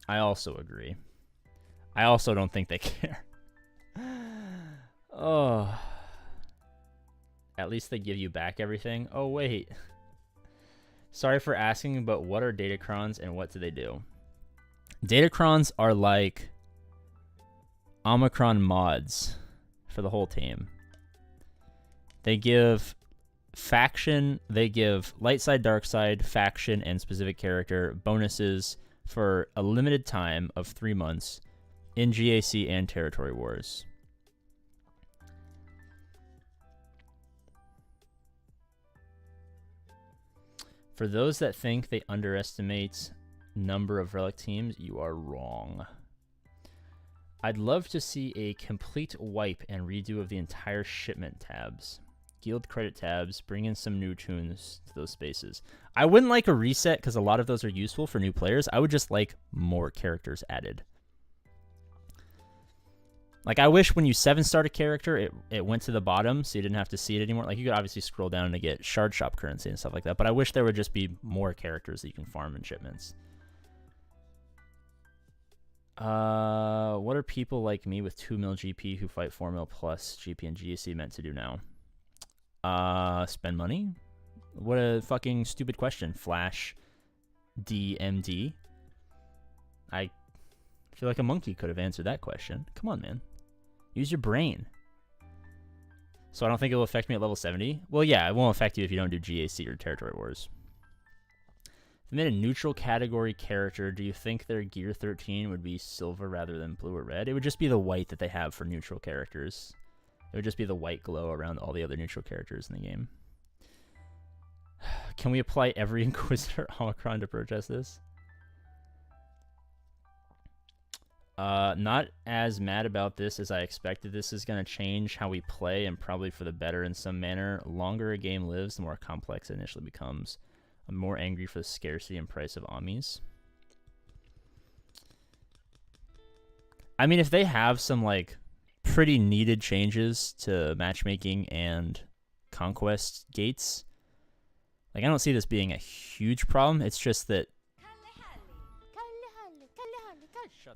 I also agree. I also don't think they care. Oh. At least they give you back everything. Oh, wait. Sorry for asking, but what are Datacrons and what do they do? Datacrons are like Omicron mods for the whole team. They give faction, they give light side, dark side, faction, and specific character bonuses for a limited time of 3 months in GAC and Territory Wars. For those that think they underestimate number of relic teams, you are wrong. I'd love to see a complete wipe and redo of the entire shipment tabs. Guild credit tabs, bring in some new tunes to those spaces. I wouldn't like a reset because a lot of those are useful for new players. I would just like more characters added. Like, I wish when you 7-start a character, it went to the bottom so you didn't have to see it anymore. Like, you could obviously scroll down to get shard shop currency and stuff like that, but I wish there would just be more characters that you can farm in shipments. What are people like me with 2 mil GP who fight 4 mil plus GP and GAC meant to do now? Spend money? What a fucking stupid question. Flash DMD. I feel like a monkey could have answered that question. Come on, man. Use your brain. So I don't think it will affect me at level 70? Well, yeah, it won't affect you if you don't do GAC or Territory Wars. If they made a neutral category character, do you think their gear 13 would be silver rather than blue or red? It would just be the white that they have for neutral characters. It would just be the white glow around all the other neutral characters in the game. Can we apply every Inquisitor Omicron to protest this? Not as mad about this as I expected. This is going to change how we play, and probably for the better in some manner. Longer a game lives, the more complex it initially becomes. I'm more angry for the scarcity and price of Amis. I mean, if they have some, like, pretty needed changes to matchmaking and conquest gates, like, I don't see this being a huge problem. It's just that,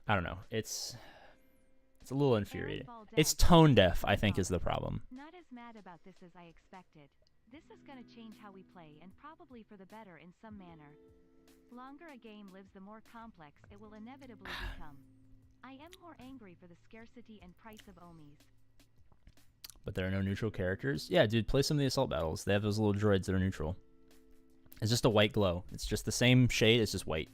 I don't know. It's a little infuriating. It's tone deaf, I think, is the problem. Not as mad about this as I expected. This is gonna change how we play, and probably for the better in some manner. Longer a game lives, the more complex it will inevitably become. I am more angry for the scarcity and price of Omis. But there are no neutral characters? Yeah, dude, play some of the assault battles. They have those little droids that are neutral. It's just a white glow. It's just the same shade, it's just white.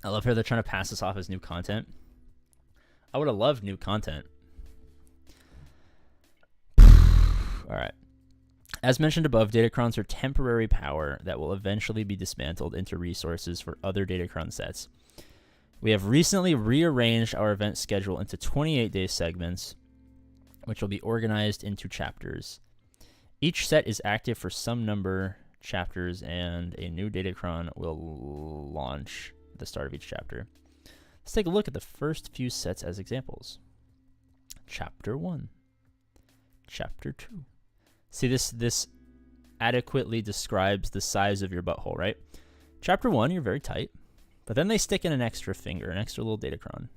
I love how they're trying to pass this off as new content. I would have loved new content. Alright. As mentioned above, Datacrons are temporary power that will eventually be dismantled into resources for other Datacron sets. We have recently rearranged our event schedule into 28-day segments, which will be organized into chapters. Each set is active for some number chapters, and a new Datacron will launch at the start of each chapter. Let's take a look at the first few sets as examples. Chapter 1. Chapter 2. See, this adequately describes the size of your butthole, right? Chapter 1, you're very tight. But then they stick in an extra finger, an extra little Datacron.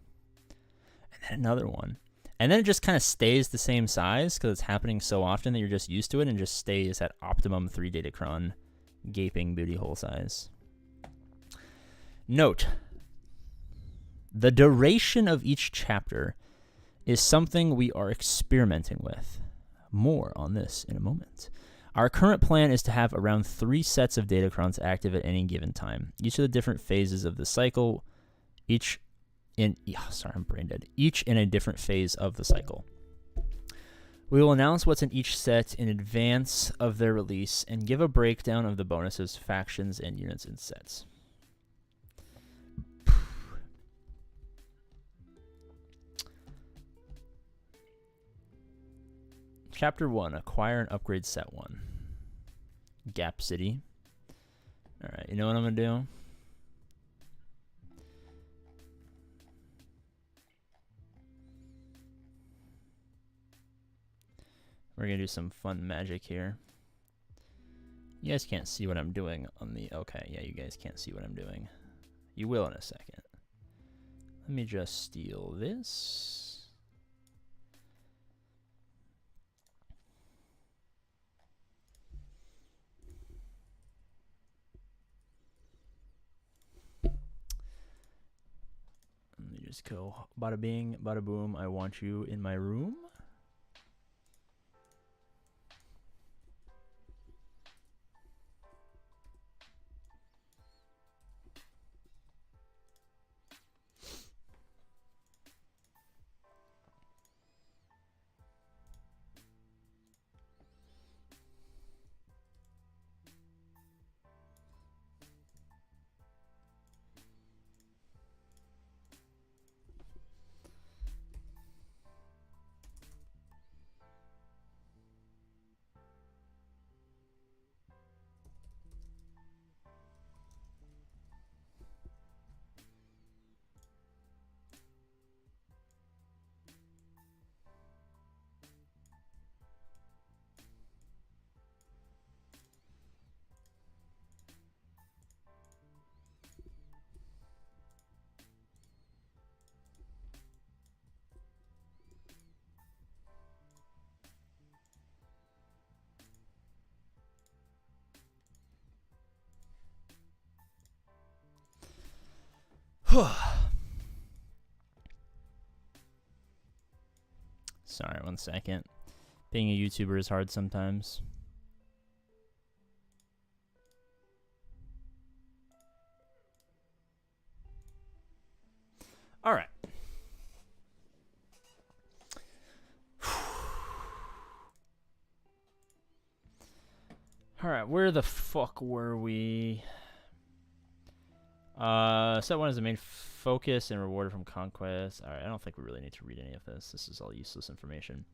And then another one. And then it just kind of stays the same size because it's happening so often that you're just used to it and just stays at optimum 3 Datacron gaping booty hole size. Note, the duration of each chapter is something we are experimenting with. More on this in a moment. Our current plan is to have around 3 sets of Datacrons active at any given time. Each of the different phases of the cycle, each in a different phase of the cycle. We will announce what's in each set in advance of their release and give a breakdown of the bonuses, factions, and units in sets. Chapter 1, Acquire and Upgrade Set 1. Gap City. Alright, you know what I'm going to do? We're going to do some fun magic here. You guys can't see what I'm doing on the... Okay, yeah, you guys can't see what I'm doing. You will in a second. Let me just steal this. Let me just go bada bing, bada boom. I want you in my room. Sorry, 1 second. Being a YouTuber is hard sometimes. All right. All right, where the fuck were we? Set 1 is the main focus and rewarded from conquest. Alright, I don't think we really need to read any of this. This is all useless information.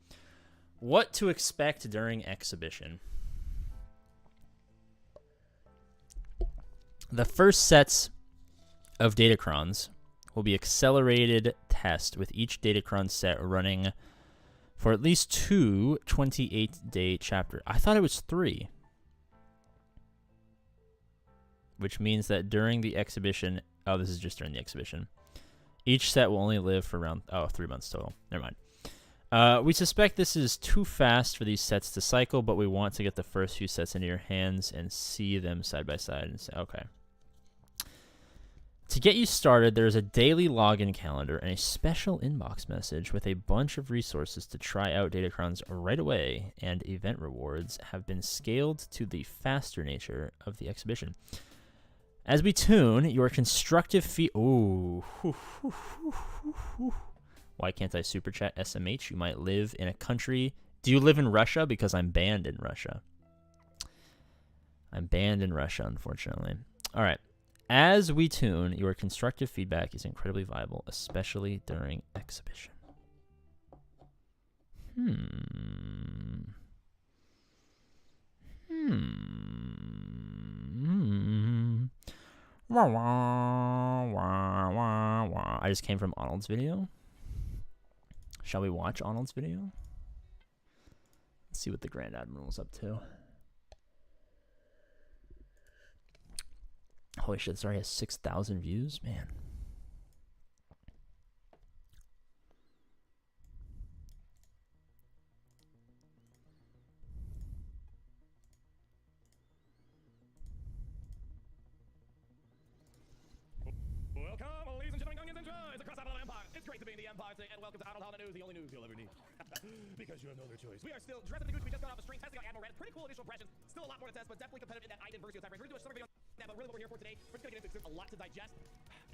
What to expect during exhibition. The first sets of datacrons will be accelerated test, with each datacron set running for at least 2 28-day chapters. I thought it was 3. Which means that during the exhibition... Oh, this is just during the exhibition. Each set will only live for around... Oh, 3 months total. Never mind. We suspect this is too fast for these sets to cycle, but we want to get the first few sets into your hands and see them side by side. And say, okay. To get you started, there is a daily login calendar and a special inbox message with a bunch of resources to try out datacrons right away, and event rewards have been scaled to the faster nature of the exhibition. As we tune, your constructive feed... Ooh. Why can't I super chat SMH? You might live in a country... Do you live in Russia? Because I'm banned in Russia. I'm banned in Russia, unfortunately. All right. As we tune, your constructive feedback is incredibly viable, especially during exhibition. Wah, wah, wah, wah, wah. I just came from Arnold's video. Shall we watch Arnold's video? Let's see what the Grand Admiral's up to. Holy shit, this already has 6,000 views? Man. Welcome, ladies and gentlemen, youngins and joys across Arnold Empire. It's great to be in the Empire State, and welcome to Arnold Hall News, the only news you'll ever need. Because you have no other choice. We are still dressed in the Gucci. We just got off the street testing out Admiral Red. Pretty cool initial impressions. Still a lot more to test, but definitely competitive in that identity time frame. We're going to do a summer video on that, but really what we're here for today, we're just going to get into it. There's a lot to digest.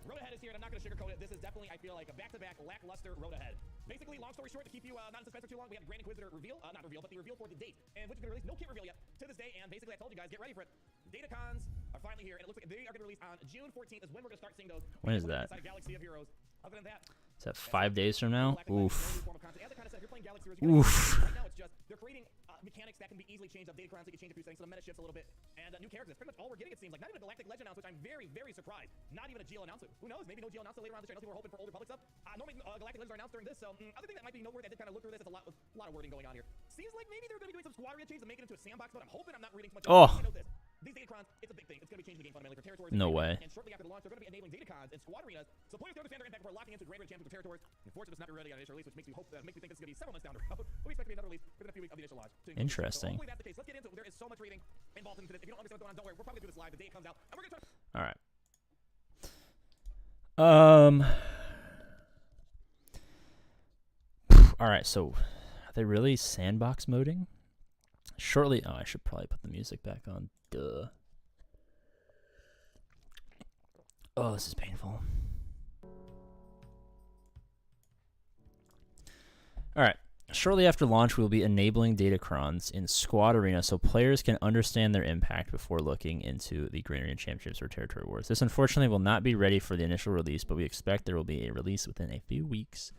Road Ahead is here, and I'm not going to sugarcoat it. This is definitely, I feel like, a back-to-back lackluster Road Ahead. Basically, long story short, to keep you not in suspense for too long, we have Grand Inquisitor reveal, not reveal, but the reveal for the date, and which is going to release. No kit reveal yet to this day, and basically, I told you guys, get ready for it. Datacons are finally here, and it looks like they are going to release on June 14th is when we're going to start seeing those. When is that? Galaxy of Heroes. Other than that, is that 5 days from now? Oof. Oof. Right now, it's just they're creating mechanics that can be easily changed up. Datacrons, so you can change a few things, so the meta shifts a little bit, and new characters. Pretty much all we're getting, it seems like. Not even a Galactic Legend announce, which I'm very, very surprised. Not even a GL announcement. Who knows? Maybe no GL announcement later on this year. I know people were hoping for Old Republic stuff. Normally, Galactic Legends are announced during this, so other thing that might be noteworthy, I did kind of look through this. It's a lot of wording going on here. Seems like maybe they're going to be doing some squadron changes and make it into a sandbox, but I'm hoping I'm not reading too much. Oh. You know this. These Datacrons, it's a big thing. It's going to be changing the game fundamentally for territories. No way. And shortly after the launch, they're going to be enabling Datacons and squad arenas, so players can understand their impact before locking into Grand Red Champions of territories. Unfortunately, it's not ready on initial release, which makes me hope makes me think this is going to be several months down the road. But we expect to be another release within a few weeks of the initial launch. Interesting. So hopefully that's the case. Let's get into it. There is so much reading involved into this. If you don't understand what's going on, don't worry. We're probably going to do this live the day it comes out, and we're going to All right. All right, so are they really sandbox moding? Shortly, oh, I should probably put the music back on. Duh. Oh, this is painful. All right. Shortly after launch, we'll be enabling Datacrons in Squad Arena so players can understand their impact before looking into the Grand Arena Championships or Territory Wars. This, unfortunately, will not be ready for the initial release, but we expect there will be a release within a few weeks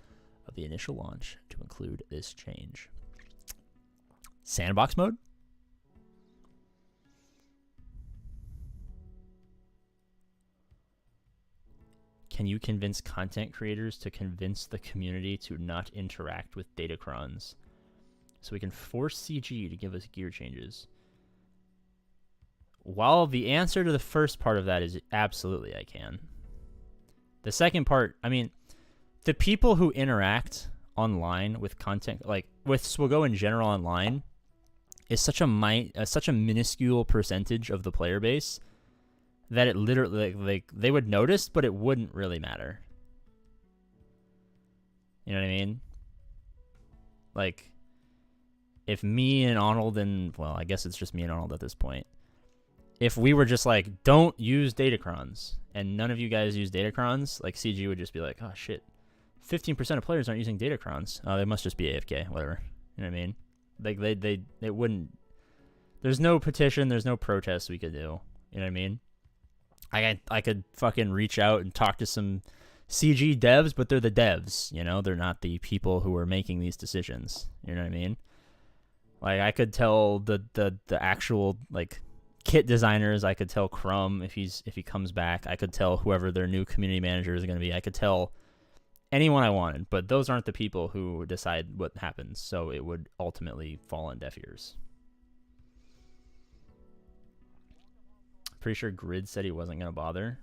of the initial launch to include this change. Sandbox mode? Can you convince content creators to convince the community to not interact with Datacrons so we can force CG to give us gear changes? While the answer to the first part of that is absolutely I can. The second part, I mean, the people who interact online with content, like with SWGO in general online, is such a minuscule percentage of the player base that it literally, like, they would notice, but it wouldn't really matter. You know what I mean? Like, if me and Arnold and, well, I guess it's just me and Arnold at this point, if we were just like, don't use Datacrons, and none of you guys use Datacrons, like, CG would just be like, oh, shit, 15% of players aren't using Datacrons. Oh, they must just be AFK, whatever. You know what I mean? Like, they wouldn't, there's no petition, there's no protest we could do. You know what I mean? I could fucking reach out and talk to some CG devs, but they're the devs, you know? They're not the people who are making these decisions. You know what I mean? Like, I could tell the actual, like, kit designers. I could tell Crumb if he comes back. I could tell whoever their new community manager is going to be. I could tell anyone I wanted, but those aren't the people who decide what happens, so it would ultimately fall on deaf ears. Pretty sure Grid said he wasn't going to bother.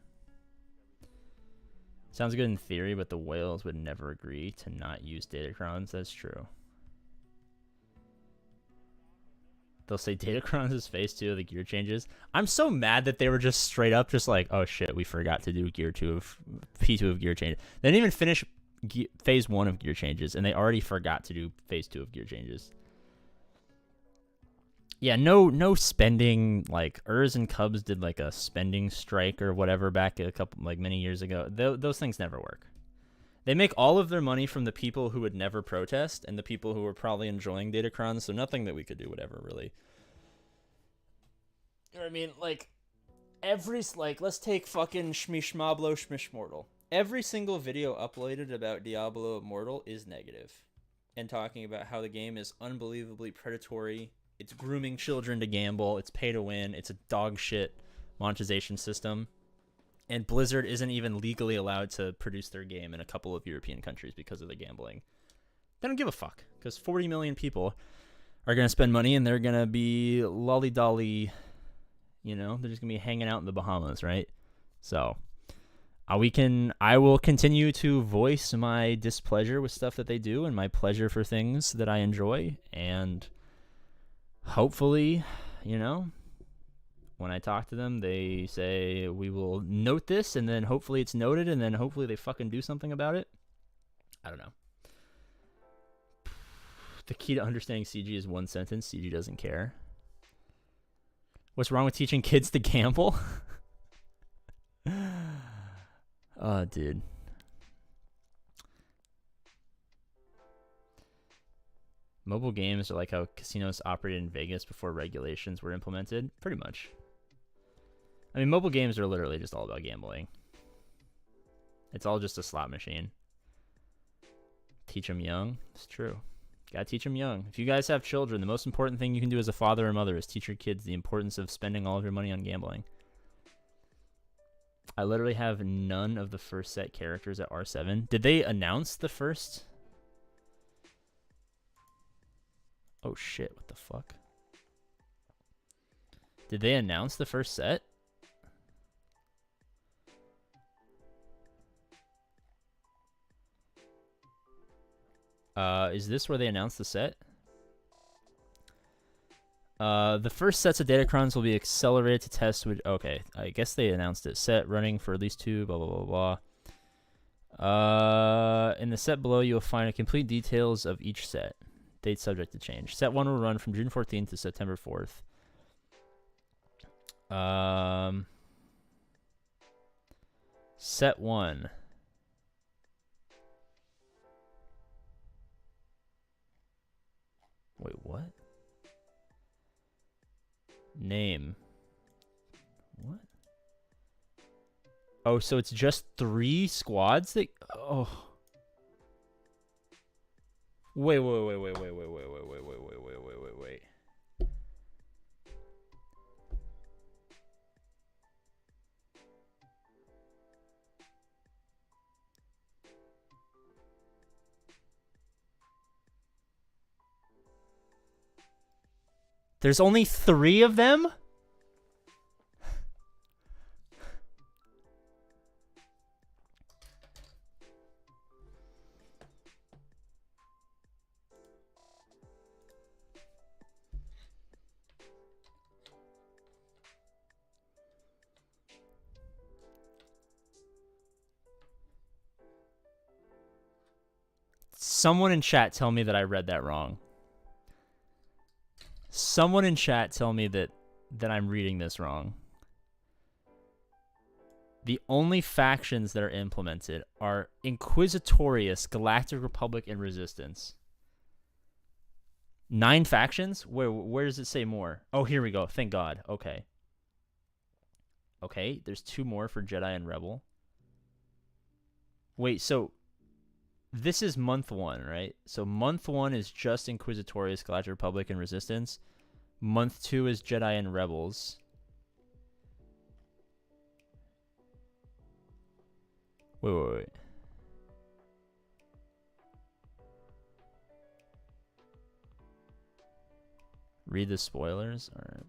Sounds good in theory, but the whales would never agree to not use Datacrons. That's true. They'll say Datacrons is phase 2 of the gear changes. I'm so mad that they were just straight up just like, oh shit, we forgot to do P2 of gear changes. They didn't even finish phase 1 of gear changes, and they already forgot to do phase 2 of gear changes. Yeah, no spending. Like Urs and Cubs did like a spending strike or whatever back many years ago. Those things never work. They make all of their money from the people who would never protest and the people who were probably enjoying Datacrons, so nothing that we could do, whatever, really. You know what I mean? Like, let's take fucking Shmishmablo Shmishmortal. Every single video uploaded about Diablo Immortal is negative. And talking about how the game is unbelievably predatory, it's grooming children to gamble, it's pay to win, it's a dog shit monetization system. And Blizzard isn't even legally allowed to produce their game in a couple of European countries because of the gambling. They don't give a fuck, because 40 million people are going to spend money and they're going to be lolly-dolly, you know? They're just going to be hanging out in the Bahamas, right? So, I will continue to voice my displeasure with stuff that they do and my pleasure for things that I enjoy. And hopefully, you know, when I talk to them, they say, we will note this, and then hopefully it's noted, and then hopefully they fucking do something about it. I don't know. The key to understanding CG is one sentence. CG doesn't care. What's wrong with teaching kids to gamble? Oh, dude. Mobile games are like how casinos operated in Vegas before regulations were implemented. Pretty much. I mean, mobile games are literally just all about gambling. It's all just a slot machine. Teach them young. It's true. Gotta teach them young. If you guys have children, the most important thing you can do as a father or mother is teach your kids the importance of spending all of your money on gambling. I literally have none of the first set characters at R7. Did they announce the first? Oh shit, what the fuck? Did they announce the first set? Is this where they announced the set? The first sets of Datacrons will be accelerated to test with... Okay, I guess they announced it. Set running for at least 2, blah, blah, blah, blah. In the set below, you'll find complete details of each set. Date subject to change. Set 1 will run from June 14th to September 4th. Set 1. Wait, what? Name. What? Oh, so it's just 3 squads that... Oh. Wait. There's only 3 of them? Someone in chat tell me that I read that wrong. Someone in chat tell me that I'm reading this wrong. The only factions that are implemented are Inquisitorius, Galactic Republic, and Resistance. 9 factions? Where does it say more? Oh, here we go. Thank God. Okay. Okay, there's 2 more for Jedi and Rebel. Wait, so this is month 1, right? So month 1 is just Inquisitorius, Galactic Republic, and Resistance. Month 2 is Jedi and Rebels. Wait. Read the spoilers? Alright.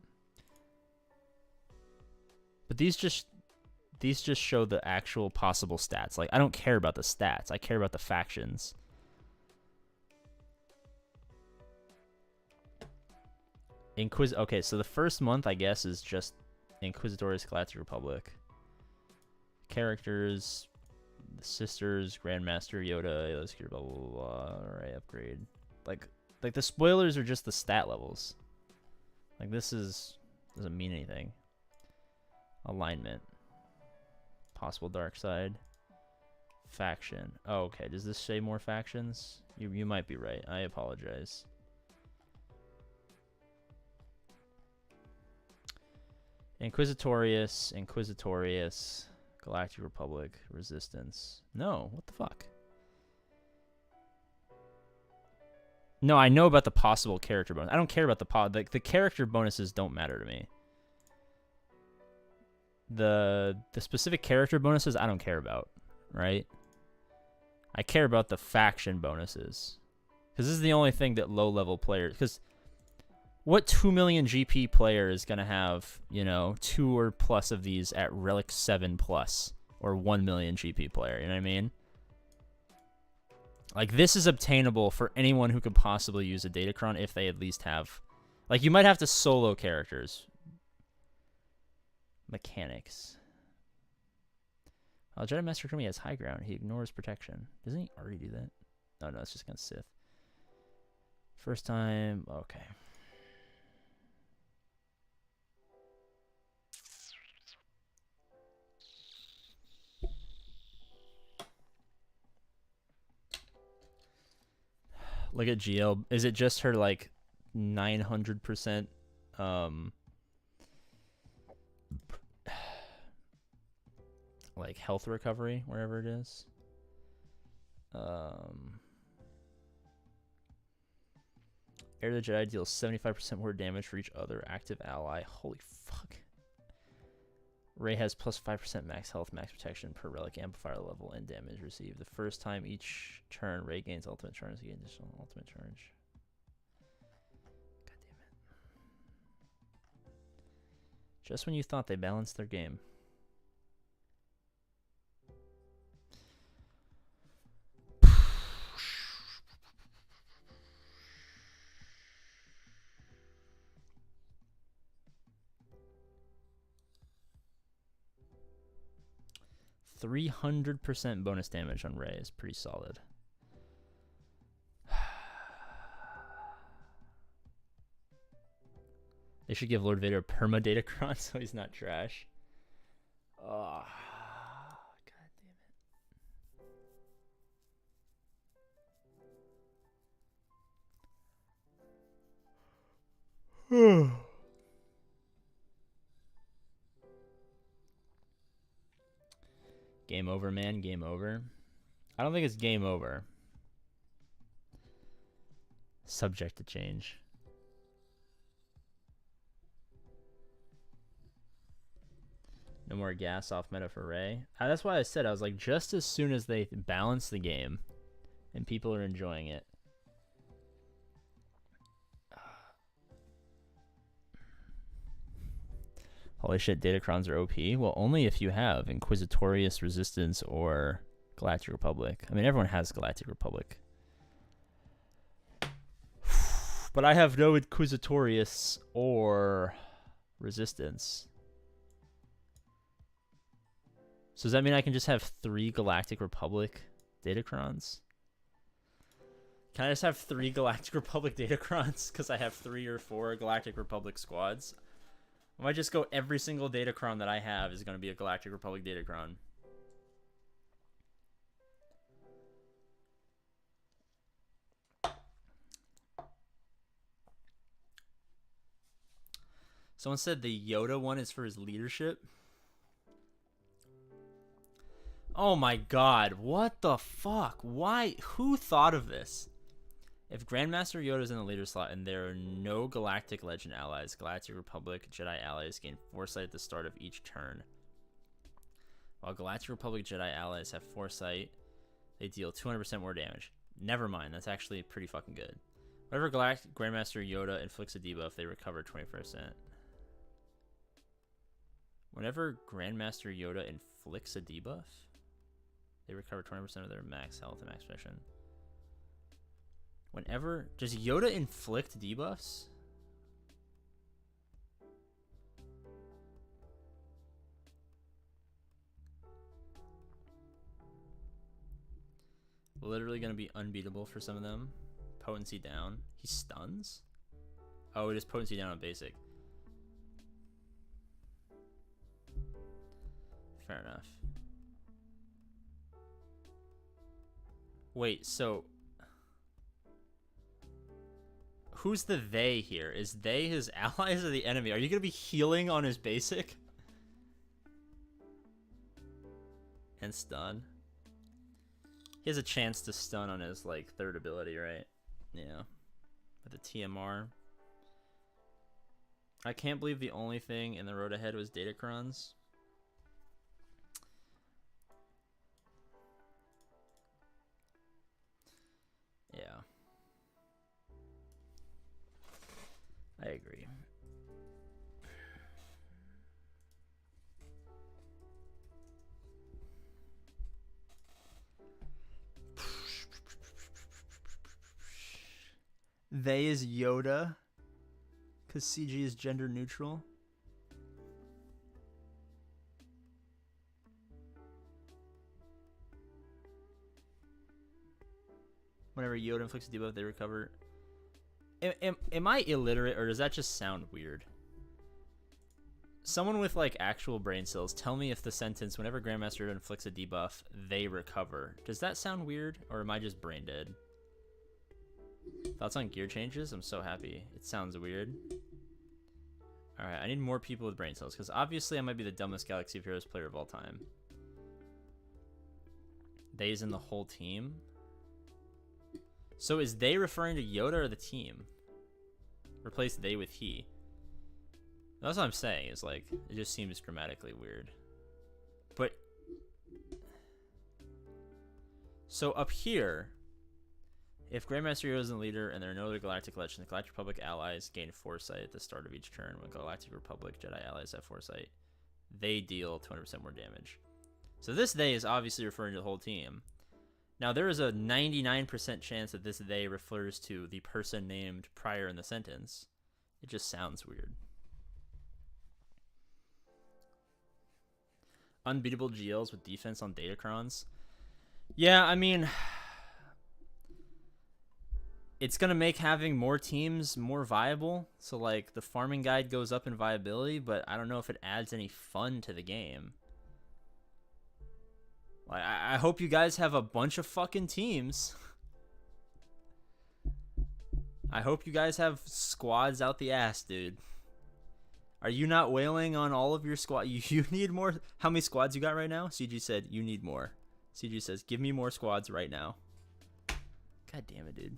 But these just show the actual possible stats. Like, I don't care about the stats. I care about the factions. Okay, so the first month, I guess, is just Inquisitorius Galactic Republic. Characters, the sisters, Grandmaster Yoda, let's blah, blah, blah, blah. Alright, upgrade. Like the spoilers are just the stat levels. Like, this doesn't mean anything. Alignment. Possible dark side. Faction. Oh, okay. Does this say more factions? You might be right. I apologize. Inquisitorius, Galactic Republic, Resistance. No, what the fuck? No, I know about the possible character bonus. I don't care about the character bonuses don't matter to me. The specific character bonuses I don't care about, right? I care about the faction bonuses. Because this is the only thing that low-level players... Because what 2 million GP player is going to have, 2 or plus of these at Relic 7 plus? Or 1 million GP player, you know what I mean? Like, this is obtainable for anyone who could possibly use a Datacron if they at least have... Like, you might have to solo characters. Mechanics. Oh, Jedi Master Kumi has high ground. He ignores protection. Doesn't he already do that? Oh, no, it's just against Sith. First time... Okay. Look at GL. Is it just her, like, 900%, like, health recovery, wherever it is? Heir of the Jedi deals 75% more damage for each other active ally. Holy fuck. Rey has plus 5% max health, max protection per relic amplifier level, and damage received. The first time each turn, Rey gains ultimate charge, gains additional ultimate charge. God damn it. Just when you thought they balanced their game. %300 bonus damage on Rey is pretty solid. They should give Lord Vader perma Datacron so he's not trash. Oh, god damn it. Game over, man. Game over. I don't think it's game over. Subject to change. No more gas off meta for Rey. That's why I said, I was like, just as soon as they balance the game and people are enjoying it. Holy shit, Datacrons are OP? Well, only if you have Inquisitorius, Resistance, or Galactic Republic. I mean, everyone has Galactic Republic. But I have no Inquisitorius or Resistance. So does that mean I can just have 3 Galactic Republic Datacrons? Can I just have 3 Galactic Republic Datacrons? Because I have 3 or 4 Galactic Republic squads? I might just go every single Datacron that I have is going to be a Galactic Republic Datacron. Someone said the Yoda one is for his leadership. Oh my god, what the fuck? Why? Who thought of this? If Grandmaster Yoda is in the leader slot and there are no Galactic Legend allies, Galactic Republic Jedi allies gain foresight at the start of each turn. While Galactic Republic Jedi allies have foresight, they deal 200% more damage. Never mind, that's actually pretty fucking good. Whenever Galactic Grandmaster Yoda inflicts a debuff, they recover 20%. Whenever Grandmaster Yoda inflicts a debuff, they recover 20% of their max health and max mission. Whenever... Does Yoda inflict debuffs? Literally going to be unbeatable for some of them. Potency down. He stuns? Oh, it is potency down on basic. Fair enough. Wait, so... Who's the they here? Is they his allies or the enemy? Are you going to be healing on his basic? And stun? He has a chance to stun on his, like, third ability, right? Yeah. With the TMR. I can't believe the only thing in the road ahead was Datacrons. Yeah. I agree. They is Yoda, because CG is gender neutral. Whenever Yoda inflicts a debuff, they recover. Am I illiterate, or does that just sound weird? Someone with, like, actual brain cells, tell me if the sentence, whenever Grandmaster Yoda inflicts a debuff, they recover. Does that sound weird, or am I just brain dead? Thoughts on gear changes? I'm so happy. It sounds weird. Alright, I need more people with brain cells, because obviously I might be the dumbest Galaxy of Heroes player of all time. They's in the whole team? So is they referring to Yoda or the team? Replace they with he. That's what I'm saying, is like, it just seems grammatically weird. But, so up here, if Grandmaster Yoda is the leader and there are no other Galactic Legends, the Galactic Republic allies gain foresight at the start of each turn. When Galactic Republic Jedi allies have foresight, they deal 200% more damage. So this they is obviously referring to the whole team. Now, there is a 99% chance that this they refers to the person named prior in the sentence. It just sounds weird. Unbeatable GLs with defense on Datacrons. Yeah, I mean, it's going to make having more teams more viable. So, like, the farming guide goes up in viability, but I don't know if it adds any fun to the game. I hope you guys have a bunch of fucking teams. I hope you guys have squads out the ass, dude. Are you not wailing on all of your squad? You need more. How many squads you got right now? CG said you need more. CG says, give me more squads right now. God damn it, dude.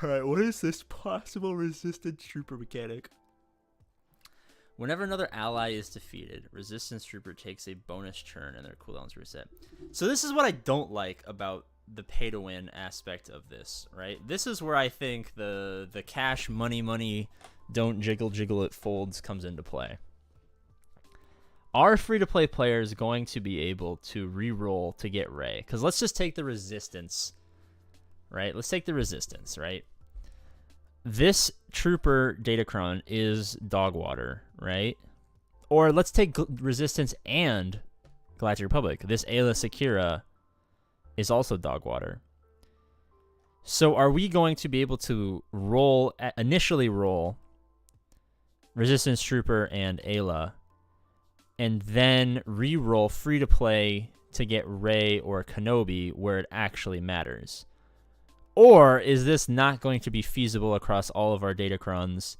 Alright, what is this possible resistance trooper mechanic? Whenever another ally is defeated, resistance trooper takes a bonus turn and their cooldowns reset. So this is what I don't like about the pay-to-win aspect of this, right? This is where I think the cash money, don't jiggle it folds comes into play. Are free-to-play players going to be able to re-roll to get Rey? Because let's just take the resistance, right? Let's take the resistance, right? This trooper Datacron is dog water, right? Or let's take resistance and Galactic Republic. This Ayla Secura is also dog water. So are we going to be able to roll, initially roll resistance trooper and Ayla, and then re-roll free-to-play to get Rey or Kenobi where it actually matters? Or is this not going to be feasible across all of our Datacrons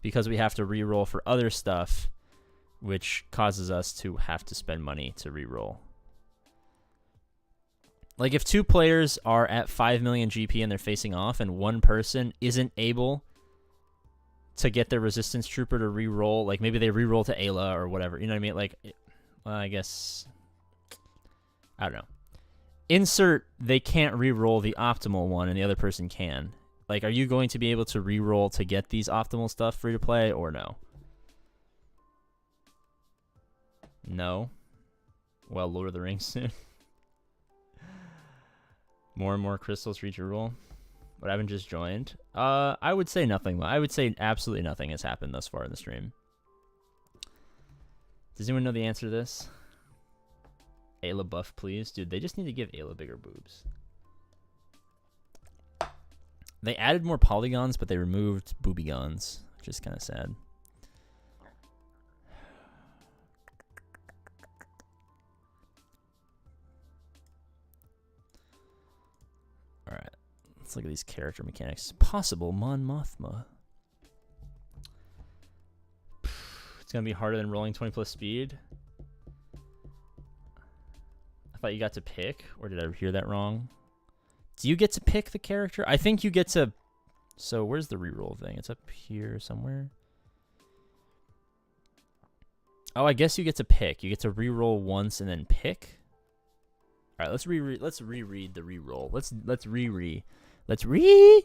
because we have to reroll for other stuff, which causes us to have to spend money to reroll? Like, if 2 players are at 5 million GP and they're facing off, and one person isn't able to get their Resistance Trooper to reroll, like maybe they reroll to Ayla or whatever, you know what I mean? Like, well, I guess, I don't know. Insert, they can't reroll the optimal one and the other person can. Like, are you going to be able to reroll to get these optimal stuff free to play or no? No. Well, Lord of the Rings soon. More and more crystals reach your roll. But I haven't just joined. I would say nothing. I would say absolutely nothing has happened thus far in the stream. Does anyone know the answer to this? Ayla buff, please. Dude, they just need to give Ayla bigger boobs. They added more polygons, but they removed boobygons, which is kind of sad. Alright. Let's look at these character mechanics. Possible Mon Mothma. It's going to be harder than rolling 20 plus speed. I thought you got to pick, or did I hear that wrong? Do you get to pick the character? I think you get to... So where's the reroll thing? It's up here somewhere. Oh, I guess you get to pick. You get to reroll once and then pick. All right, let's reread the reroll. Let's re.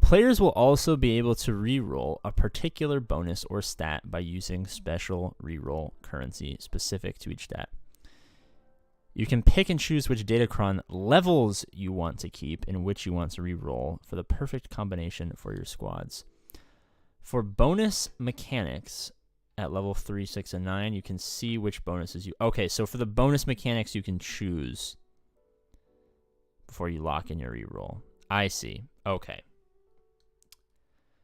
Players will also be able to reroll a particular bonus or stat by using special reroll currency specific to each stat. You can pick and choose which Datacron levels you want to keep and which you want to reroll for the perfect combination for your squads. For bonus mechanics at level 3, 6, and 9, you can see which bonuses you... Okay, so for the bonus mechanics, you can choose before you lock in your reroll. I see. Okay.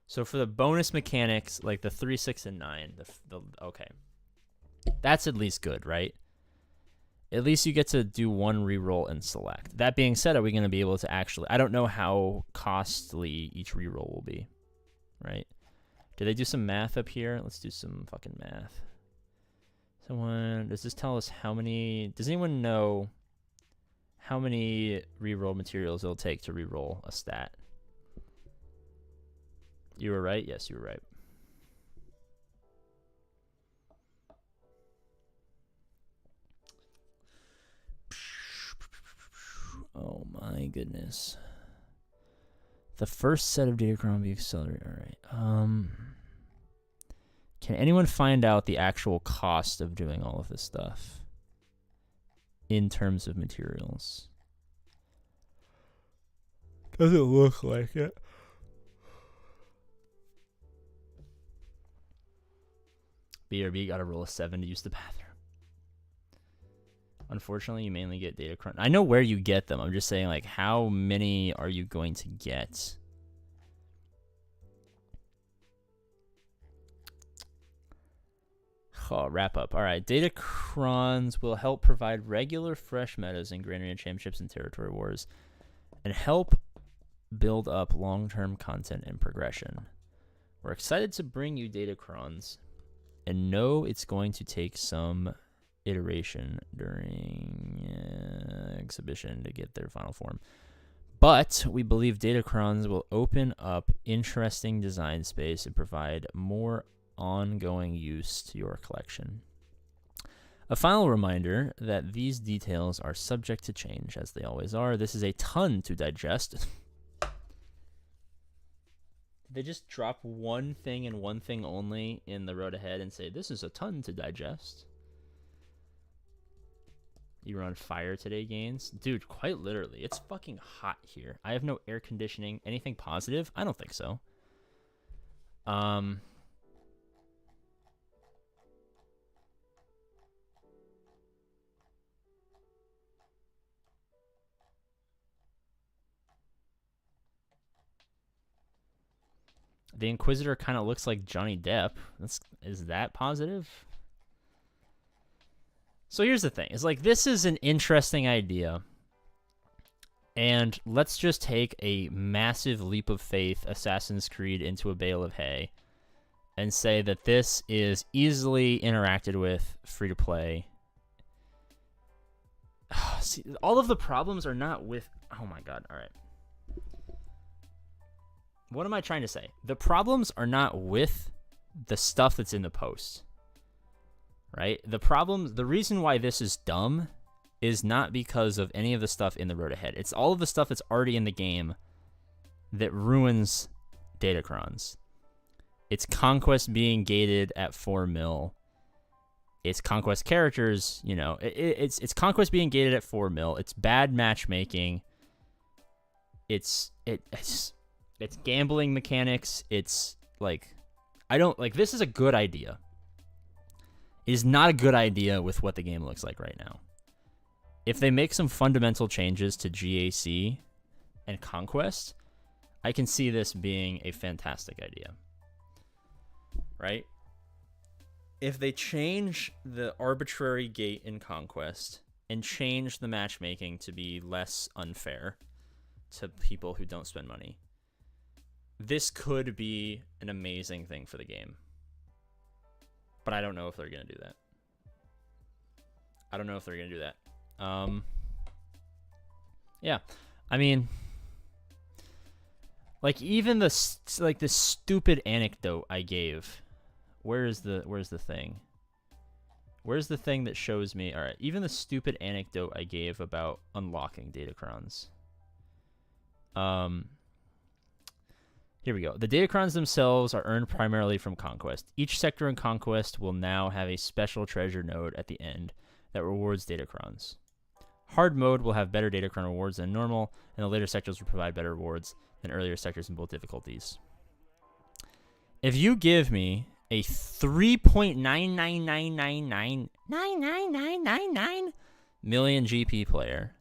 So for the bonus mechanics, like the 3, 6, and 9, okay. That's at least good, right? At least you get to do one reroll and select. That being said, are we going to be able to actually... I don't know how costly each reroll will be, right? Did they do some math up here? Let's do some fucking math. Someone... Does this tell us how many... Does anyone know how many reroll materials it'll take to reroll a stat? You were right? Yes, you were right. Oh my goodness. The first set of Datacron will be accelerated. Alright. Can anyone find out the actual cost of doing all of this stuff in terms of materials? Doesn't look like it. BRB got to roll a 7 to use the bathroom. Unfortunately, you mainly get Datacron. I know where you get them. I'm just saying, like, how many are you going to get? Oh, wrap up. All right. Datacrons will help provide regular fresh metas in Grand Arena Championships and Territory Wars and help build up long-term content and progression. We're excited to bring you Datacrons and know it's going to take some iteration during exhibition to get their final form. But we believe Datacrons will open up interesting design space and provide more ongoing use to your collection. A final reminder that these details are subject to change, as they always are. This is a ton to digest. They just drop one thing and one thing only in the road ahead and say, this is a ton to digest. You were on fire today, Gaines? Dude, quite literally. It's fucking hot here. I have no air conditioning. Anything positive? I don't think so. The Inquisitor kind of looks like Johnny Depp. Is that positive? So here's the thing. It's like, this is an interesting idea. And let's just take a massive leap of faith, Assassin's Creed into a bale of hay, and say that this is easily interacted with, free to play. See, all of the problems are not with... Oh my god, all right. What am I trying to say? The problems are not with the stuff that's in the post, right? The reason why this is dumb is not because of any of the stuff in the road ahead. It's all of the stuff that's already in the game that ruins Datacrons. It's Conquest being gated at 4 mil. It's Conquest characters, you know. It's Conquest being gated at 4 mil. It's bad matchmaking. It's gambling mechanics. It's like, this is a good idea. It is not a good idea with what the game looks like right now. If they make some fundamental changes to GAC and Conquest, I can see this being a fantastic idea. Right? If they change the arbitrary gate in Conquest and change the matchmaking to be less unfair to people who don't spend money, this could be an amazing thing for the game. But I don't know if they're going to do that. Yeah. I mean, like, even the stupid anecdote I gave. Where's the thing? Where's the thing that shows me? All right, even the stupid anecdote I gave about unlocking Datacrons. Here we go. The Datacrons themselves are earned primarily from Conquest. Each sector in Conquest will now have a special treasure node at the end that rewards Datacrons. Hard mode will have better Datacron rewards than normal, and the later sectors will provide better rewards than earlier sectors in both difficulties. If you give me a 3.999999999 million GP player,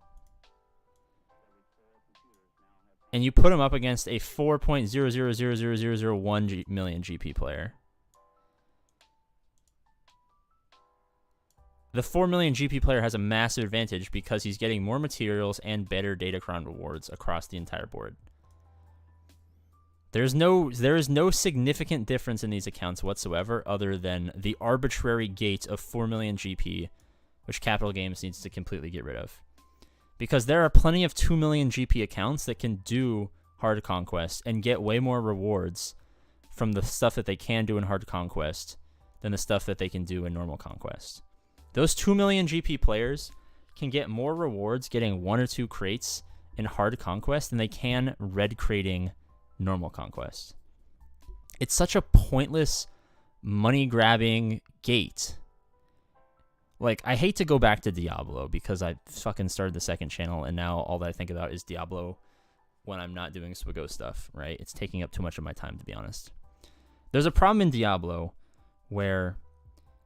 and you put him up against a 4.0000001 million GP player, the 4 million GP player has a massive advantage because he's getting more materials and better Datacron rewards across the entire board. There is no significant difference in these accounts whatsoever other than the arbitrary gate of 4 million GP, which Capital Games needs to completely get rid of. Because there are plenty of 2 million GP accounts that can do Hard Conquest and get way more rewards from the stuff that they can do in Hard Conquest than the stuff that they can do in normal Conquest. Those 2 million GP players can get more rewards getting 1 or 2 crates in Hard Conquest than they can red crating normal Conquest. It's such a pointless money-grabbing gate. Like, I hate to go back to Diablo because I fucking started the second channel and now all that I think about is Diablo when I'm not doing Swigo stuff, right? It's taking up too much of my time, to be honest. There's a problem in Diablo where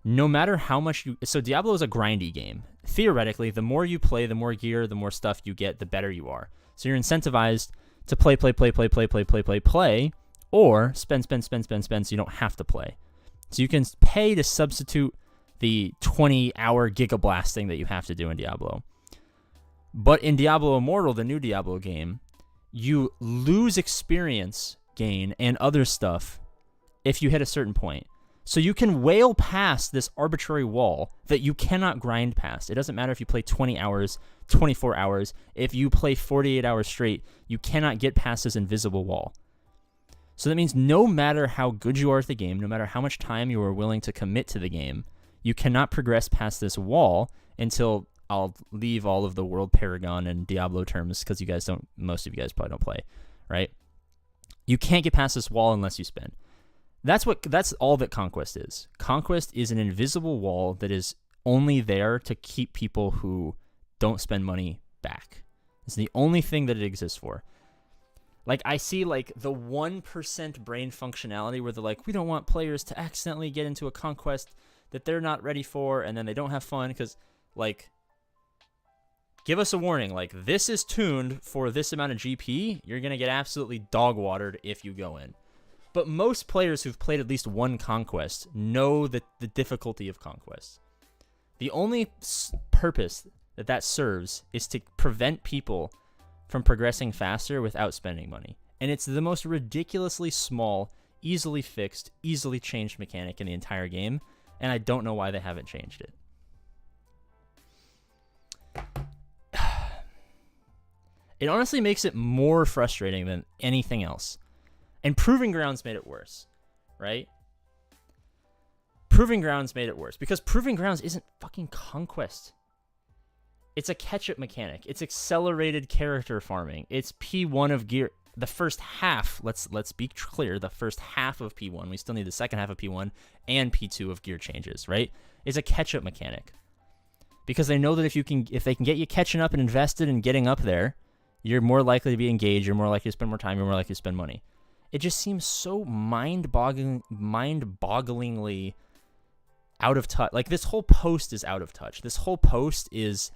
no matter how much you... So Diablo is a grindy game. Theoretically, the more you play, the more gear, the more stuff you get, the better you are. So you're incentivized to play, or spend so you don't have to play. So you can pay to substitute the 20-hour gigablasting that you have to do in Diablo. But in Diablo Immortal, the new Diablo game, you lose experience gain and other stuff if you hit a certain point. So you can whale past this arbitrary wall that you cannot grind past. It doesn't matter if you play 20 hours, 24 hours. If you play 48 hours straight, you cannot get past this invisible wall. So that means no matter how good you are at the game, no matter how much time you are willing to commit to the game, you cannot progress past this wall until I'll leave all of the World Paragon and Diablo terms because most of you guys probably don't play, right? You can't get past this wall unless you spend. That's all that Conquest is. Conquest is an invisible wall that is only there to keep people who don't spend money back. It's the only thing that it exists for. Like, I see, like, the 1% brain functionality where they're like, we don't want players to accidentally get into a conquest that they're not ready for, and then they don't have fun, because, like, give us a warning. Like, this is tuned for this amount of GP. You're going to get absolutely dog-watered if you go in. But most players who've played at least one conquest know the difficulty of conquest. The only purpose that serves is to prevent people from progressing faster without spending money. And it's the most ridiculously small, easily fixed, easily changed mechanic in the entire game, and I don't know why they haven't changed it. It honestly makes it more frustrating than anything else. And Proving Grounds made it worse, right? Proving Grounds made it worse because Proving Grounds isn't fucking Conquest. It's a catch-up mechanic. It's accelerated character farming. It's P1 of gear. The first half, let's be clear, the first half of P1, we still need the second half of P1 and P2 of gear changes, right? It's a catch-up mechanic. Because they know that if they can get you catching up and invested and getting up there, you're more likely to be engaged, you're more likely to spend more time, you're more likely to spend money. It just seems so mind-bogglingly out of touch. Like, this whole post is out of touch. This whole post is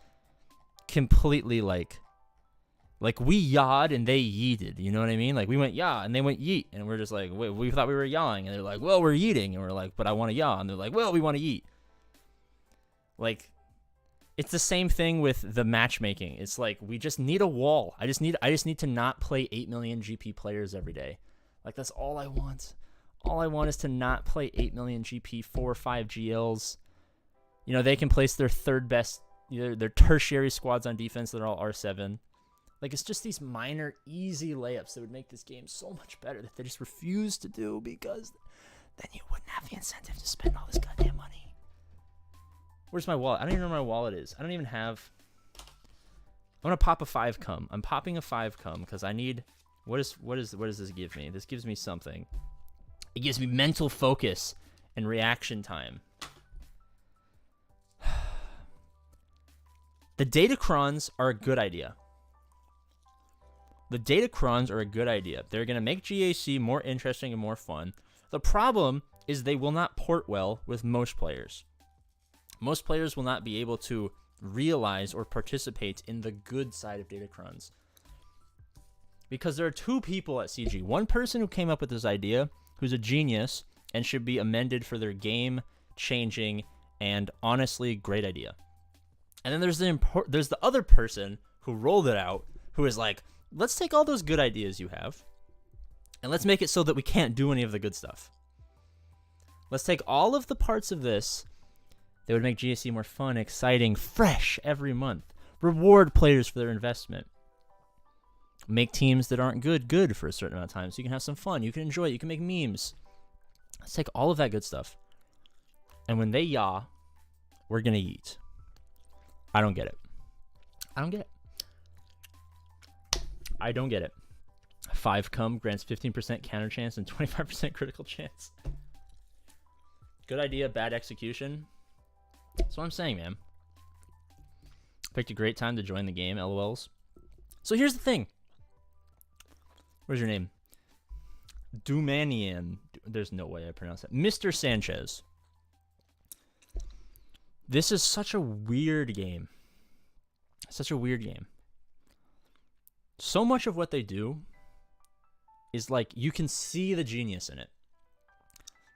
completely like we yawed and they yeeted. You know what I mean? Like, we went yaw and they went yeet. And we're just like, wait, we thought we were yawing. And they're like, well, we're yeeting. And we're like, but I want to yaw. And they're like, well, we want to yeet. Like, it's the same thing with the matchmaking. It's like, we just need a wall. I just need to not play 8 million GP players every day. Like, that's all I want. All I want is to not play 8 million GP, 4 or 5 GLs. You know, they can place their third best, their tertiary squads on defense that are all R7. Like, it's just these minor, easy layups that would make this game so much better that they just refuse to do, because then you wouldn't have the incentive to spend all this goddamn money. Where's my wallet? I don't even know where my wallet is. I don't even have... I'm going to pop a 5 cum. I'm popping a 5 cum because I need... What does this give me? This gives me something. It gives me mental focus and reaction time. The datacrons are a good idea. The datacrons are a good idea. They're going to make GAC more interesting and more fun. The problem is they will not port well with most players. Most players will not be able to realize or participate in the good side of datacrons. Because there are two people at CG. One person who came up with this idea, who's a genius and should be amended for their game-changing and honestly great idea. And then there's the other person who rolled it out, who is like, let's take all those good ideas you have, and let's make it so that we can't do any of the good stuff. Let's take all of the parts of this that would make GAC more fun, exciting, fresh every month. Reward players for their investment. Make teams that aren't good for a certain amount of time so you can have some fun. You can enjoy it. You can make memes. Let's take all of that good stuff. And when they yaw, we're going to yeet. I don't get it. I don't get it. I don't get it. 5 cum grants 15% counter chance and 25% critical chance. Good idea, bad execution. That's what I'm saying, man. Picked a great time to join the game, LOLs. So here's the thing. Where's your name? Dumanian. There's no way I pronounce that. Mr. Sanchez. This is such a weird game. Such a weird game. So much of what they do is like, you can see the genius in it.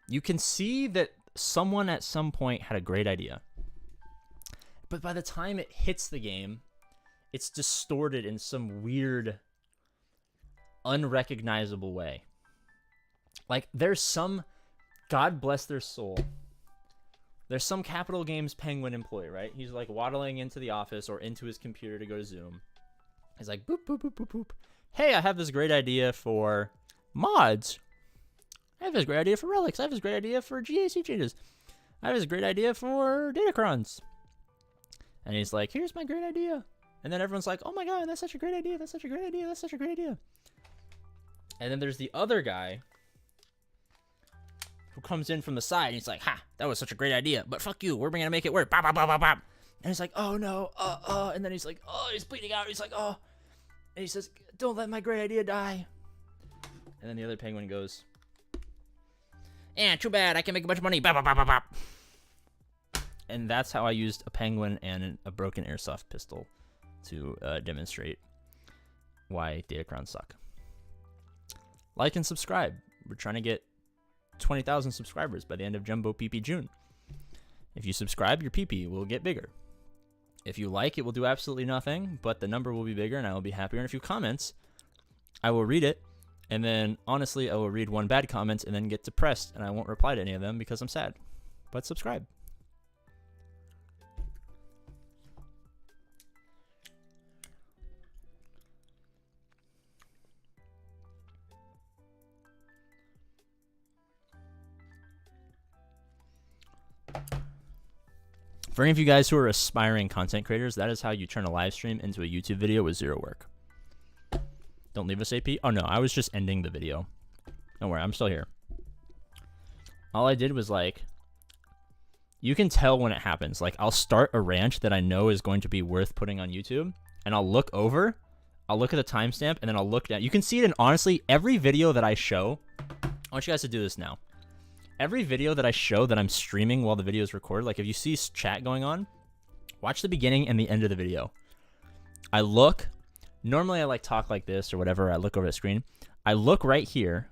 You can see that someone at some point had a great idea. But by the time it hits the game, it's distorted in some weird, unrecognizable way. Like, there's some, God bless their soul, there's some Capital Games Penguin employee, right? He's like waddling into the office or into his computer to go to Zoom. He's like, boop, boop, boop, boop, boop. Hey, I have this great idea for mods. I have this great idea for relics. I have this great idea for GAC changes. I have this great idea for datacrons. And he's like, here's my great idea. And then everyone's like, oh my god, that's such a great idea. That's such a great idea. That's such a great idea. And then there's the other guy who comes in from the side and he's like, ha, that was such a great idea, but fuck you, we're gonna make it work. Bop, bop, bop, bop, bop. And he's like, oh no, and then he's like, oh, he's bleeding out. He's like, oh. And he says, don't let my great idea die. And then the other penguin goes, yeah, too bad, I can make a bunch of money. Bop, bop, bop, bop, bop. And that's how I used a penguin and a broken airsoft pistol to demonstrate why datacrons suck. Like and subscribe. We're trying to get 20,000 subscribers by the end of Jumbo PP June. If you subscribe, your PP will get bigger. If you like, it will do absolutely nothing, but the number will be bigger and I will be happier. And if you comment, I will read it. And then, honestly, I will read one bad comment and then get depressed, and I won't reply to any of them because I'm sad. But subscribe. For any of you guys who are aspiring content creators, that is how you turn a live stream into a YouTube video with zero work. Don't leave us AP. Oh no, I was just ending the video. Don't worry, I'm still here. All I did was like, you can tell when it happens. Like, I'll start a rant that I know is going to be worth putting on YouTube, and I'll look over, I'll look at the timestamp, and then I'll look down. You can see it in, honestly, every video that I show. I want you guys to do this now. Every video that I show that I'm streaming while the video is recorded, like if you see chat going on, watch the beginning and the end of the video. I look, normally I like talk like this or whatever, I look over the screen. I look right here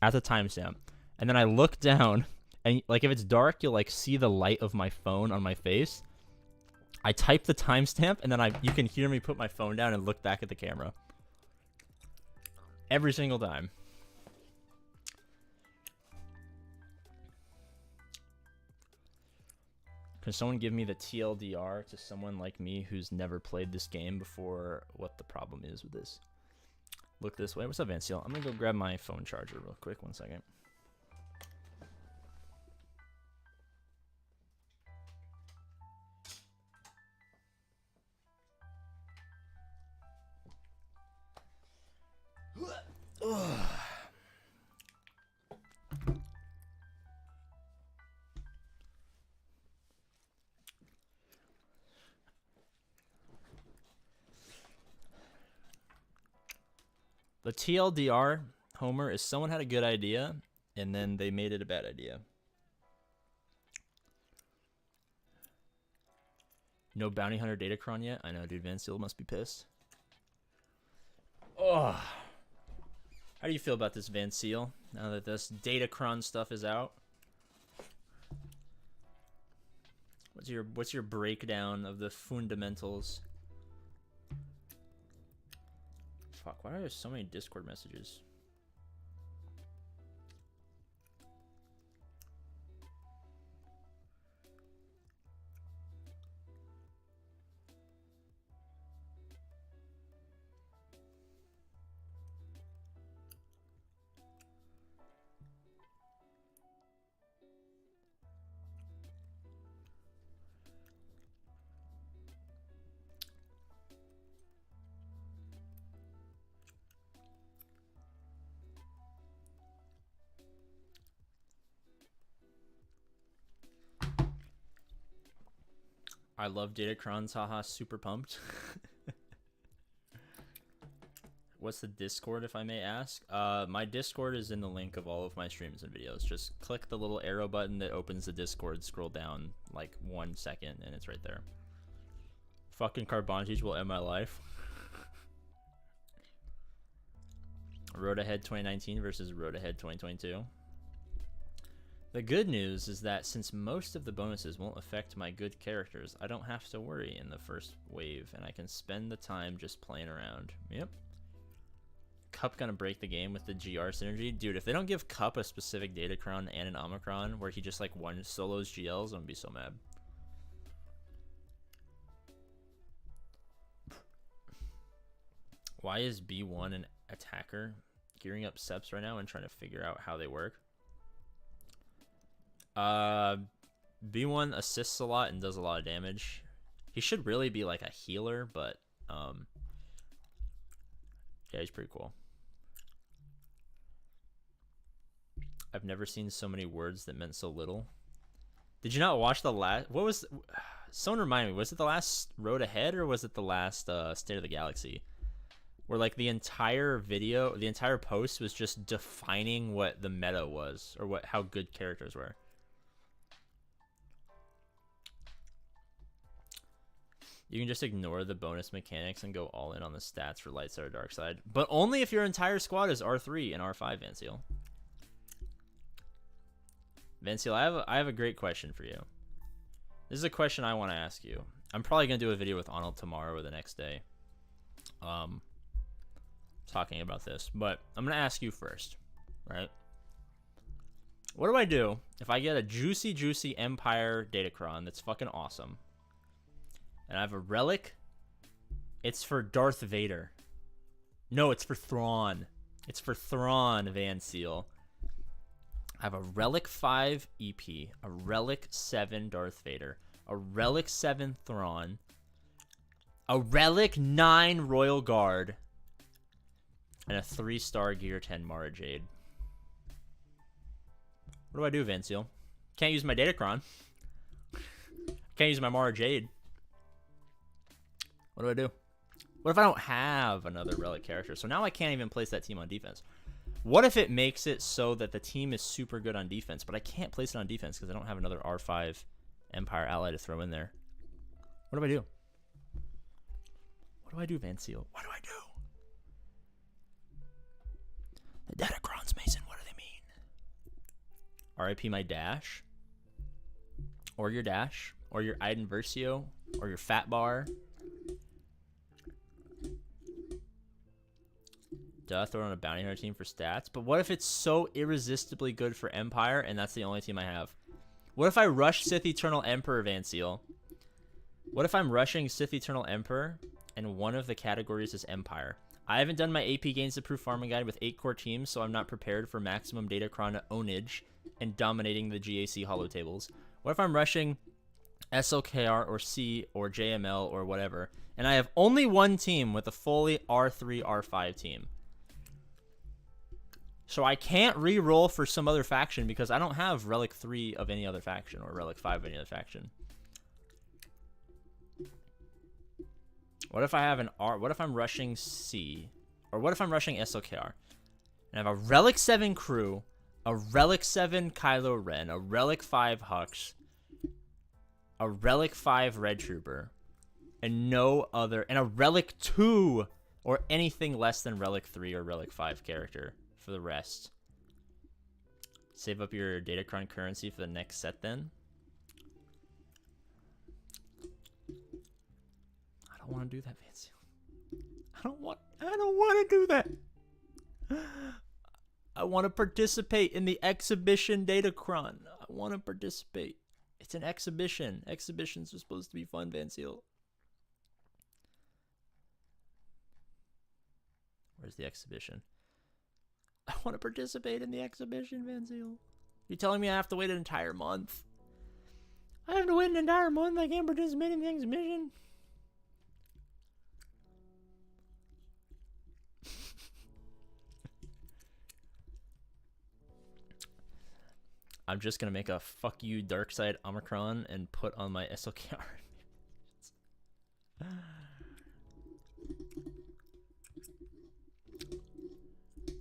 at the timestamp, and then I look down, and like if it's dark, you'll like see the light of my phone on my face. I type the timestamp, and then you can hear me put my phone down and look back at the camera. Every single time. Can someone give me the TLDR to someone like me who's never played this game before? What the problem is with this? Look this way. What's up, Vanceal? I'm gonna go grab my phone charger real quick. 1 second. The TLDR, Homer, is someone had a good idea, and then they made it a bad idea. No Bounty Hunter Datacron yet? I know, dude. Van Seal must be pissed. Oh. How do you feel about this, Van Seal, now that this Datacron stuff is out? What's your breakdown of the fundamentals? Fuck, why are there so many Discord messages? I love Datacrons, haha, super pumped. What's the Discord, if I may ask? My Discord is in the link of all of my streams and videos. Just click the little arrow button that opens the Discord, scroll down like 1 second, and it's right there. Fucking Carbontage will end my life. Road Ahead 2019 versus Road Ahead 2022. The good news is that since most of the bonuses won't affect my good characters, I don't have to worry in the first wave, and I can spend the time just playing around. Yep. Cup gonna break the game with the GR synergy? Dude, if they don't give Cup a specific Datacron and an Omicron where he just like one solos GLs, I'm gonna be so mad. Why is B1 an attacker? Gearing up Seps right now and trying to figure out how they work. B1 assists a lot and does a lot of damage. He should really be like a healer, but yeah, he's pretty cool. I've never seen so many words that meant so little. Did you not watch the last? What was? Someone remind me. Was it the last Road Ahead or was it the last State of the Galaxy? Where like the entire video, the entire post was just defining what the meta was or how good characters were. You can just ignore the bonus mechanics and go all in on the stats for light side or dark side, but only if your entire squad is R3 and R5, Vanceal. Vanceal, I have a great question for you. This is a question I want to ask you. I'm probably going to do a video with Arnold tomorrow or the next day. Talking about this. But I'm going to ask you first. Right? What do I do if I get a juicy Empire Datacron that's fucking awesome? And I have a relic. It's for Darth Vader. No, it's for Thrawn. It's for Thrawn, Van Seal. I have a Relic 5 EP, a Relic 7 Darth Vader, a Relic 7 Thrawn, a Relic 9 Royal Guard, and a 3-star Gear 10 Mara Jade. What do I do, Van Seal? Can't use my Datacron. Can't use my Mara Jade. What do I do? What if I don't have another Relic character? So now I can't even place that team on defense. What if it makes it so that the team is super good on defense, but I can't place it on defense because I don't have another R5 Empire ally to throw in there? What do I do? What do I do, Van Seal? What do I do? The Datacrons, Mason, what do they mean? RIP my Dash. Or your Dash. Or your Iden Versio. Or your Fat Bar. Duh, throw on a bounty hunter team for stats. But what if it's so irresistibly good for Empire and that's the only team I have? What if I rush Sith Eternal Emperor, Van Seal? What if I'm rushing Sith Eternal Emperor and one of the categories is Empire? I haven't done my AP Gains Approved Farming Guide with 8 core teams, so I'm not prepared for maximum Datacron ownage and dominating the GAC holo tables. What if I'm rushing SLKR or C or JML or whatever, and I have only one team with a fully R3, R5 team? So I can't re-roll for some other faction because I don't have Relic 3 of any other faction or Relic 5 of any other faction. What if I have an R? What if I'm rushing C? Or what if I'm rushing SOKR? And I have a Relic 7 crew, a Relic 7 Kylo Ren, a Relic 5 Hux, a Relic 5 Red Trooper, and no other, and a Relic 2 or anything less than Relic 3 or Relic 5 character for the rest. Save up your Datacron currency for the next set then. I don't want to do that, Fancy. I don't want to do that. I want to participate in the exhibition Datacron. I want to participate. It's an exhibition. Exhibitions are supposed to be fun, Van Seal. Where's the exhibition? I want to participate in the exhibition, Van Seal. You're telling me I have to wait an entire month? I have to wait an entire month? I can't participate in the exhibition? I'm just going to make a fuck you Darkside Omicron and put on my SLKR.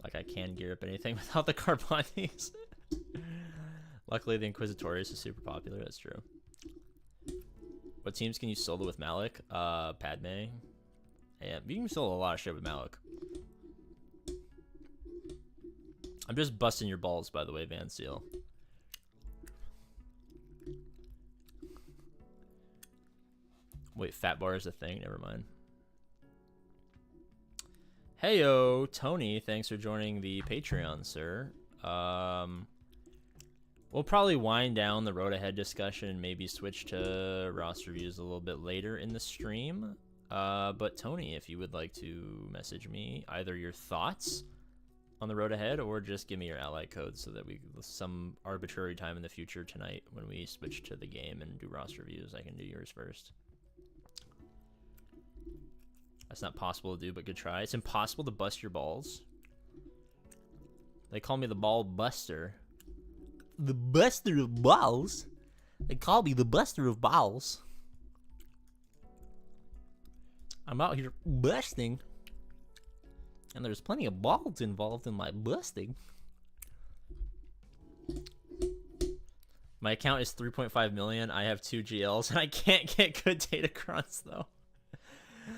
Like I can gear up anything without the Carbonis. Luckily the Inquisitorius is super popular, that's true. What teams can you solo with Malik? Padme. Yeah, you can solo a lot of shit with Malik. I'm just busting your balls, by the way, Van Seal. Wait, Fat Bar is a thing? Never mind. Heyo, Tony, thanks for joining the Patreon, sir. We'll probably wind down the road ahead discussion and maybe switch to roster reviews a little bit later in the stream. But Tony, if you would like to message me either your thoughts on the road ahead or just give me your ally code so that we, some arbitrary time in the future tonight when we switch to the game and do roster reviews, I can do yours first. That's not possible to do, but good try. It's impossible to bust your balls. They call me the ball buster. The buster of balls? They call me the buster of balls. I'm out here busting. And there's plenty of balls involved in my busting. My account is 3.5 million. I have 2 GLs and I can't get good Datacrons though.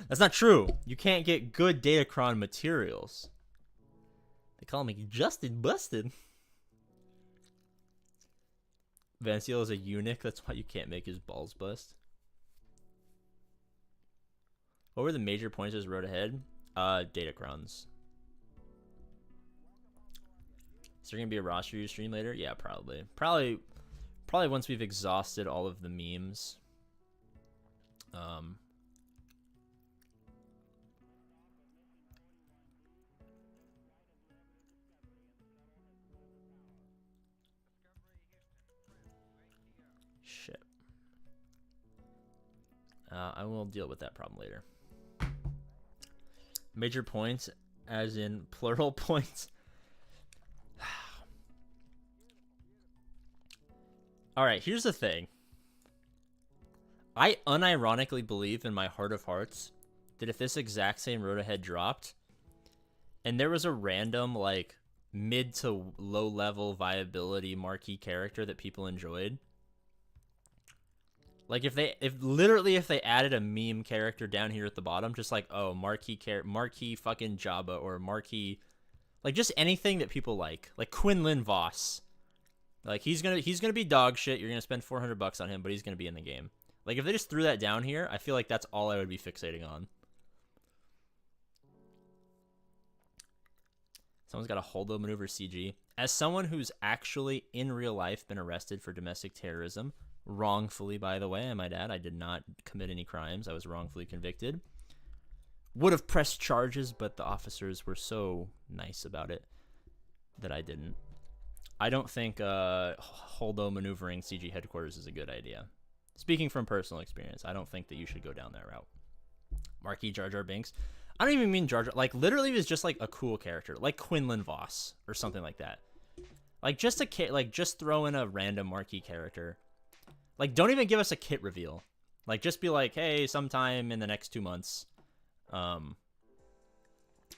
That's not true. You can't get good Datacron materials. They call me Justin Busted. Vanciel is a eunuch. That's why you can't make his balls bust. What were the major points as road ahead? Datacrons. Is there gonna be a roster you stream later? Yeah, probably. Probably once we've exhausted all of the memes. Shit. I will deal with that problem later. Major points, as in plural points. Alright, here's the thing. I unironically believe in my heart of hearts that if this exact same road ahead dropped, and there was a random, like, mid to low level viability marquee character that people enjoyed, like if they added a meme character down here at the bottom, just like, oh, marquee fucking Jabba, or marquee, like just anything that people like Quinlan Voss, like he's gonna be dog shit. You're gonna spend $400 on him, but he's gonna be in the game. Like if they just threw that down here, I feel like that's all I would be fixating on. Someone's got a holdo maneuver CG. As someone who's actually in real life been arrested for domestic terrorism, wrongfully, by the way, I might add, I did not commit any crimes. I was wrongfully convicted. Would have pressed charges, but the officers were so nice about it that I didn't. I don't think holdo maneuvering CG headquarters is a good idea. Speaking from personal experience, I don't think that you should go down that route. Marquee Jar Jar Binks. I don't even mean Jar Jar. Like, literally, it was just like a cool character, like Quinlan Voss or something like that. Like, just just throw in a random marquee character. Like, don't even give us a kit reveal. Like, just be like, hey, sometime in the next 2 months,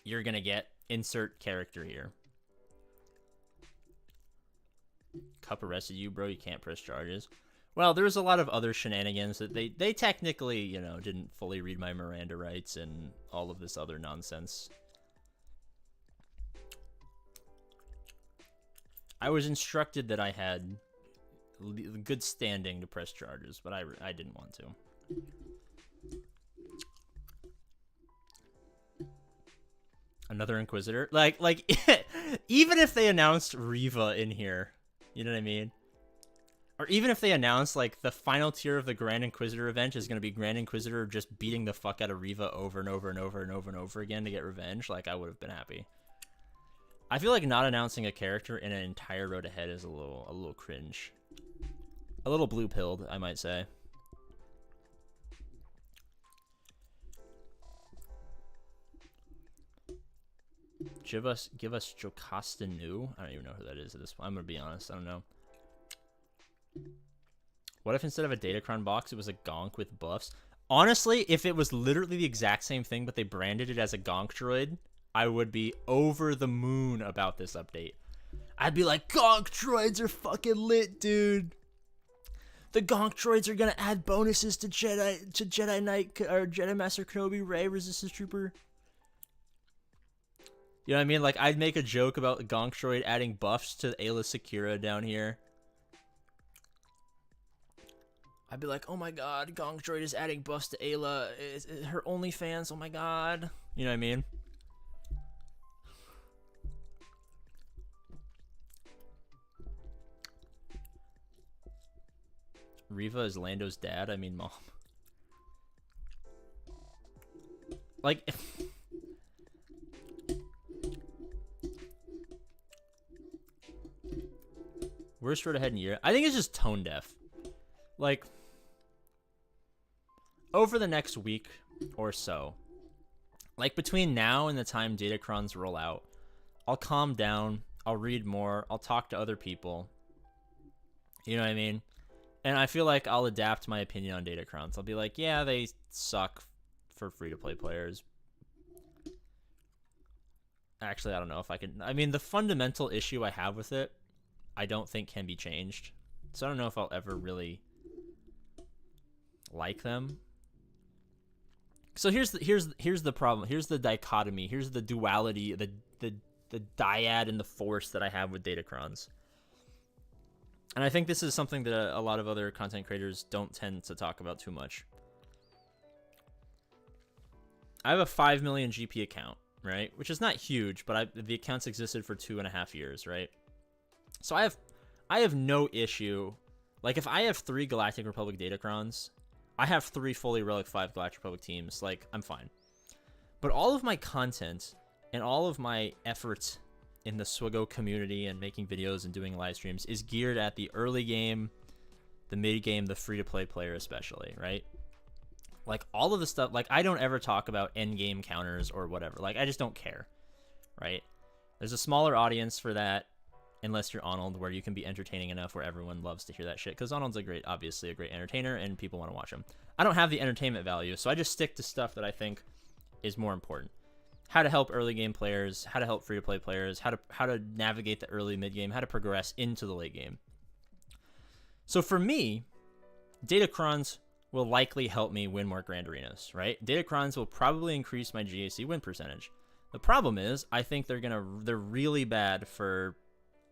you're gonna get insert character here. Cup arrested you, bro. You can't press charges. Well, there's a lot of other shenanigans that they technically, you know, didn't fully read my Miranda rights and all of this other nonsense. I was instructed that I had good standing to press charges, but I didn't want to. Another Inquisitor? Like even if they announced Riva in here, you know what I mean? Or even if they announced, like, the final tier of the Grand Inquisitor event is going to be Grand Inquisitor just beating the fuck out of Riva over and over and over and over and over again to get revenge, like, I would have been happy. I feel like not announcing a character in an entire road ahead is a little cringe. A little blue-pilled, I might say. Give us Jocasta New. I don't even know who that is at this point. I'm gonna be honest, I don't know. What if instead of a Datacron box, it was a Gonk with buffs? Honestly, if it was literally the exact same thing, but they branded it as a Gonk droid, I would be over the moon about this update. I'd be like, Gonk droids are fucking lit, dude. The Gonk droids are gonna add bonuses to Jedi Knight or Jedi Master Kenobi, Rey, Resistance Trooper. You know what I mean? Like, I'd make a joke about the Gonk droid adding buffs to Ayla Secura down here. I'd be like, oh my god, Gonk droid is adding buffs to Ayla. Her OnlyFans, oh my god. You know what I mean? Riva is Lando's dad? I mean, mom. Like... Worst road ahead in year? I think it's just tone deaf. Like... over the next week or so, like between now and the time Datacrons roll out, I'll calm down, I'll read more, I'll talk to other people. You know what I mean? And I feel like I'll adapt my opinion on Datacrons. I'll be like, yeah, they suck for free-to-play players. Actually, I don't know if I can... I mean, the fundamental issue I have with it, I don't think can be changed. So I don't know if I'll ever really like them. So here's the problem. Here's the dichotomy. Here's the duality, the dyad and the force that I have with Datacrons. And I think this is something that a lot of other content creators don't tend to talk about too much. I have a 5 million GP account, right? Which is not huge, but the account's existed for 2.5 years, right? So I have no issue. Like, if I have 3 Galactic Republic Datacrons, I have 3 fully Relic 5 Galactic Republic teams. Like, I'm fine. But all of my content and all of my efforts in the Swigo community and making videos and doing live streams is geared at the early game, the mid game, the free-to-play player especially, right? Like, all of the stuff, like, I don't ever talk about end game counters or whatever. Like, I just don't care, right? There's a smaller audience for that, unless you're Arnold, where you can be entertaining enough where everyone loves to hear that shit. Because Arnold's obviously a great entertainer, and people want to watch him. I don't have the entertainment value, so I just stick to stuff that I think is more important. How to help early game players, how to help free-to-play players, how to navigate the early mid game, how to progress into the late game. So for me, Datacrons will likely help me win more Grand Arenas, right? Datacrons will probably increase my GAC win percentage. The problem is, I think they're really bad for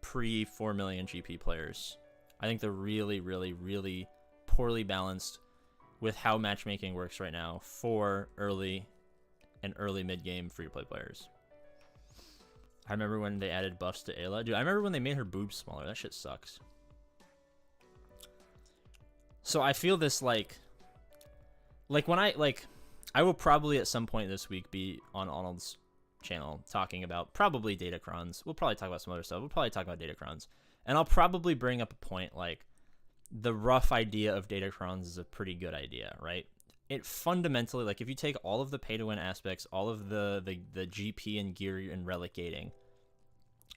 pre 4 million GP players. I think they're really, really, really poorly balanced with how matchmaking works right now for early and early mid-game free-to-play players. I remember when they added buffs to Ayla. Dude, I remember when they made her boobs smaller. That shit sucks. So I feel this like when I will probably at some point this week be on Arnold's channel talking about probably Datacrons. We'll probably talk about some other stuff. We'll probably talk about Datacrons. And I'll probably bring up a point like the rough idea of Datacrons is a pretty good idea, right? It fundamentally, like, if you take all of the pay-to-win aspects, all of the GP and gear and relic gating,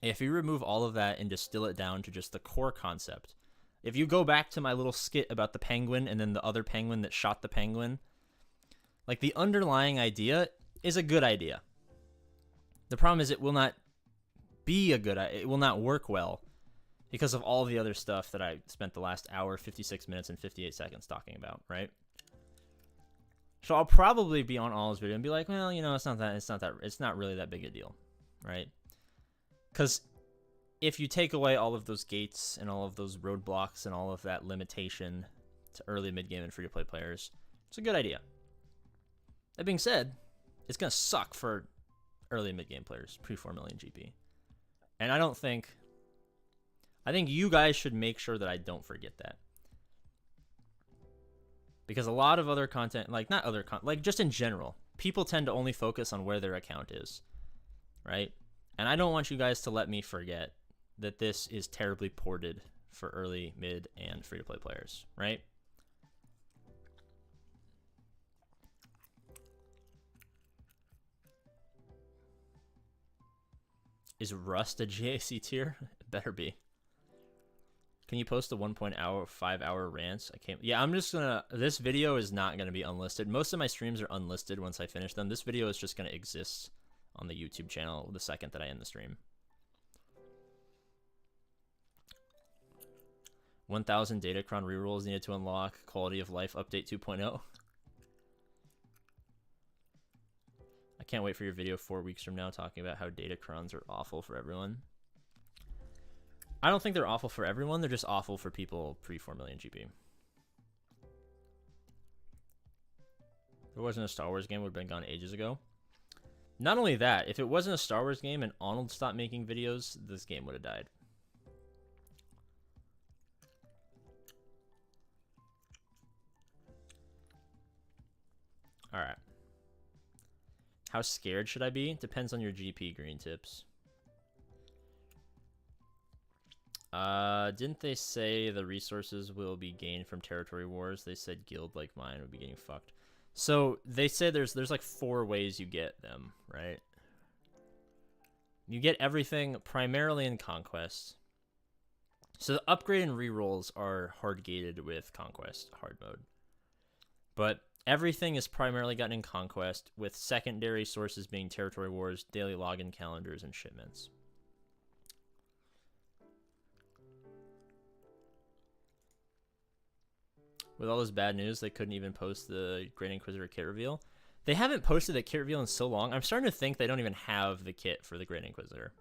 if you remove all of that and distill it down to just the core concept, if you go back to my little skit about the penguin and then the other penguin that shot the penguin, like, the underlying idea is a good idea. The problem is it will not be a good idea. It will not work well because of all the other stuff that I spent the last hour, 56 minutes, and 58 seconds talking about, right? So I'll probably be on All's video and be like, well, you know, it's not really that big a deal, right? Because if you take away all of those gates and all of those roadblocks and all of that limitation to early mid-game and free-to-play players, it's a good idea. That being said, it's going to suck for early and mid-game players, pre-4 million GP. And I think you guys should make sure that I don't forget that. Because a lot of other content, like just in general, people tend to only focus on where their account is, right? And I don't want you guys to let me forget that this is terribly ported for early, mid, and free-to-play players, right? Is Rust a GAC tier? It better be. Can you post a 1.5 hour rants? I can't. Yeah, I'm just gonna. This video is not gonna be unlisted. Most of my streams are unlisted once I finish them. This video is just gonna exist on the YouTube channel the second that I end the stream. 1,000 Datacron rerolls needed to unlock Quality of Life Update 2.0. I can't wait for your video 4 weeks from now talking about how Datacrons are awful for everyone. I don't think they're awful for everyone. They're just awful for people pre-4 million GP. If it wasn't a Star Wars game, it would have been gone ages ago. Not only that, if it wasn't a Star Wars game and Arnold stopped making videos, this game would have died. Alright. How scared should I be? Depends on your GP green tips. Didn't they say the resources will be gained from territory wars? They said guild like mine would be getting fucked. So they said there's like 4 ways you get them, right? You get everything primarily in Conquest. So the upgrade and rerolls are hard gated with Conquest hard mode. But everything is primarily gotten in Conquest, with secondary sources being territory wars, daily login calendars, and shipments. With all this bad news, they couldn't even post the Great Inquisitor kit reveal. They haven't posted the kit reveal in so long. I'm starting to think they don't even have the kit for the Great Inquisitor.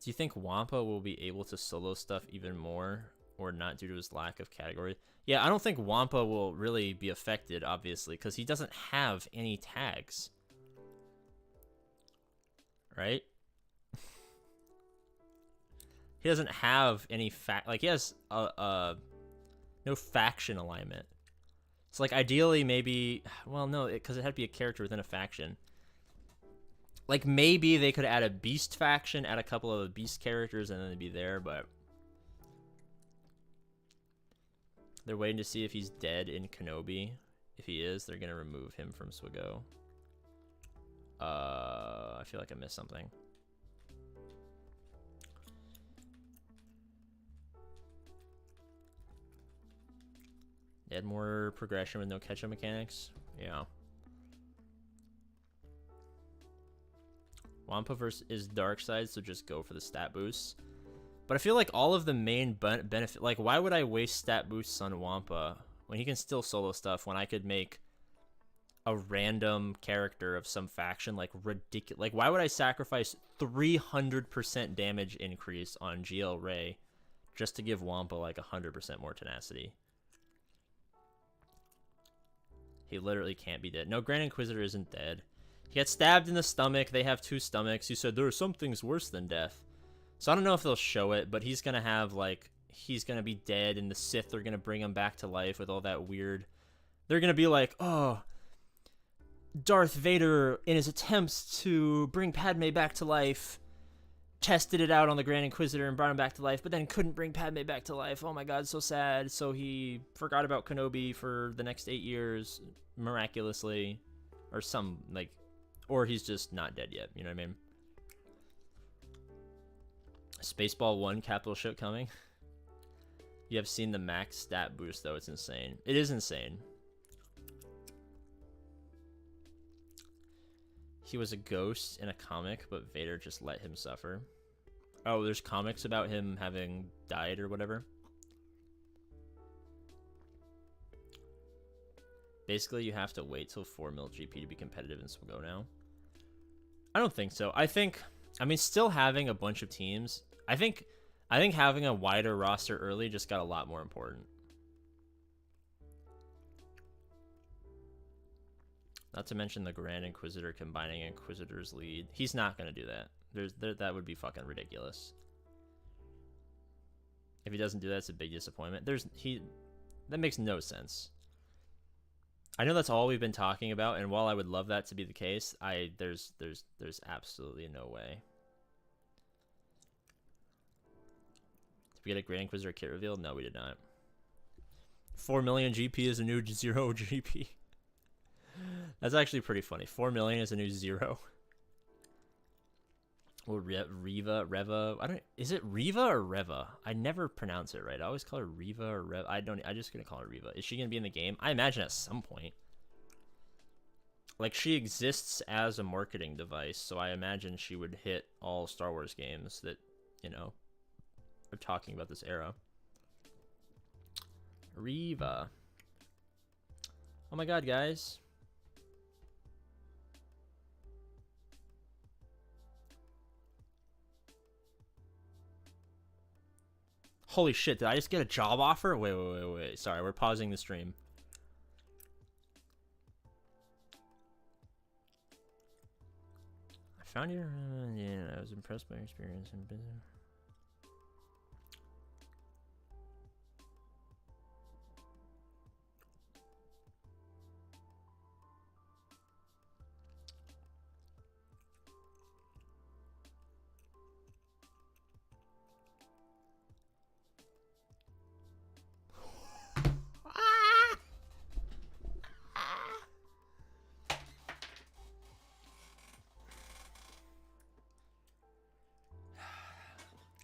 Do you think Wampa will be able to solo stuff even more or not due to his lack of category? Yeah, I don't think Wampa will really be affected, obviously, because he doesn't have any tags. Right? He doesn't have any like, he has no faction alignment. So, like, ideally, maybe... Well, no, because it had to be a character within a faction. Like, maybe they could add a Beast faction, add a couple of Beast characters, and then they'd be there, but... They're waiting to see if he's dead in Kenobi. If he is, they're going to remove him from Swago. I feel like I missed something. Add more progression with no catch-up mechanics. Yeah. Wampa is dark side, so just go for the stat boosts. But I feel like all of the main benefit... Like, why would I waste stat boosts on Wampa when he can still solo stuff, when I could make a random character of some faction, like, ridiculous... Like, why would I sacrifice 300% damage increase on GL Ray just to give Wampa, like, 100% more tenacity? He literally can't be dead. No, Grand Inquisitor isn't dead. He got stabbed in the stomach. They have 2 stomachs. He said, there are some things worse than death. So I don't know if they'll show it, but he's going to have, like, he's going to be dead, and the Sith are going to bring him back to life with all that weird... They're going to be like, oh, Darth Vader, in his attempts to bring Padme back to life, tested it out on the Grand Inquisitor and brought him back to life, but then couldn't bring Padme back to life. Oh my god, so sad. So he forgot about Kenobi for the next 8 years, miraculously. Or some, like... Or he's just not dead yet, you know what I mean? Spaceball 1 capital ship coming. You have seen the max stat boost, though. It's insane. It is insane. He was a ghost in a comic, but Vader just let him suffer. Oh, there's comics about him having died or whatever. Basically, you have to wait till 4 mil GP to be competitive in Swago now. I don't think so. I mean, still having a bunch of teams. I think having a wider roster early just got a lot more important. Not to mention the Grand Inquisitor combining Inquisitor's lead. He's not going to do that. That would be fucking ridiculous. If he doesn't do that, it's a big disappointment. That makes no sense. I know that's all we've been talking about, and while I would love that to be the case, there's absolutely no way. Did we get a Grand Inquisitor kit reveal? No, we did not. 4 million GP is a new 0 GP. That's actually pretty funny. 4 million is a new 0. Well, Reva, is it Reva or Reva? I never pronounce it right. I always call her Reva or Reva. I'm just gonna call her Reva. Is she gonna be in the game? I imagine at some point. Like, she exists as a marketing device, so I imagine she would hit all Star Wars games that, you know, are talking about this era. Reva. Oh my god, guys. Holy shit, did I just get a job offer? Wait. Sorry, we're pausing the stream. I found your... yeah, I was impressed by your experience in business.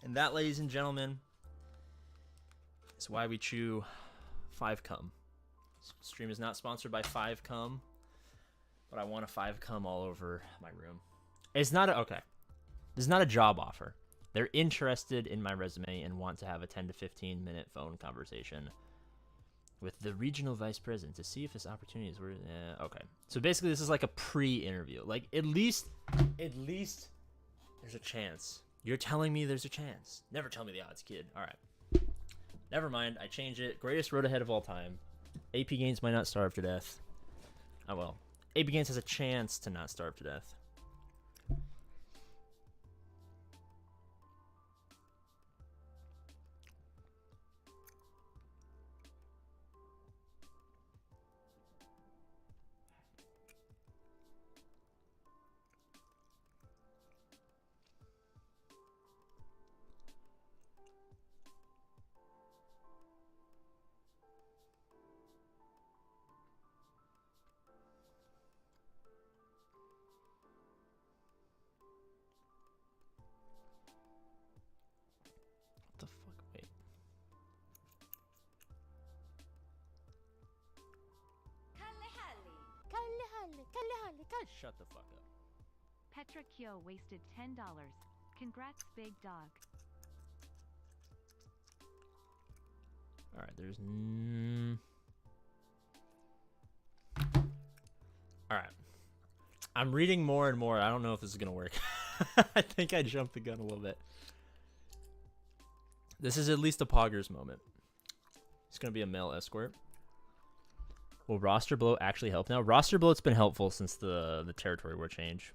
And that, ladies and gentlemen, is why we chew 5-cum. Stream is not sponsored by 5-cum, but I want a 5-cum all over my room. It's not okay. This is not a job offer. They're interested in my resume and want to have a 10 to 15 minute phone conversation with the regional vice president to see if this opportunity is worth. Okay. So basically, this is like a pre-interview. Like, at least there's a chance. You're telling me there's a chance. Never tell me the odds, kid. All right. Never mind. I change it. Greatest road ahead of all time. APGAINS might not starve to death. Oh, well. APGAINS has a chance to not starve to death. What the fuck? Wait. Shut the fuck up. Petra Kyo wasted $10. Congrats, big dog. All right, there's all right. I'm reading more and more. I don't know if this is gonna work. I think I jumped the gun a little bit. This is at least a Poggers moment. It's gonna be a male escort. Will roster bloat actually help now? Roster bloat's been helpful since the territory war change.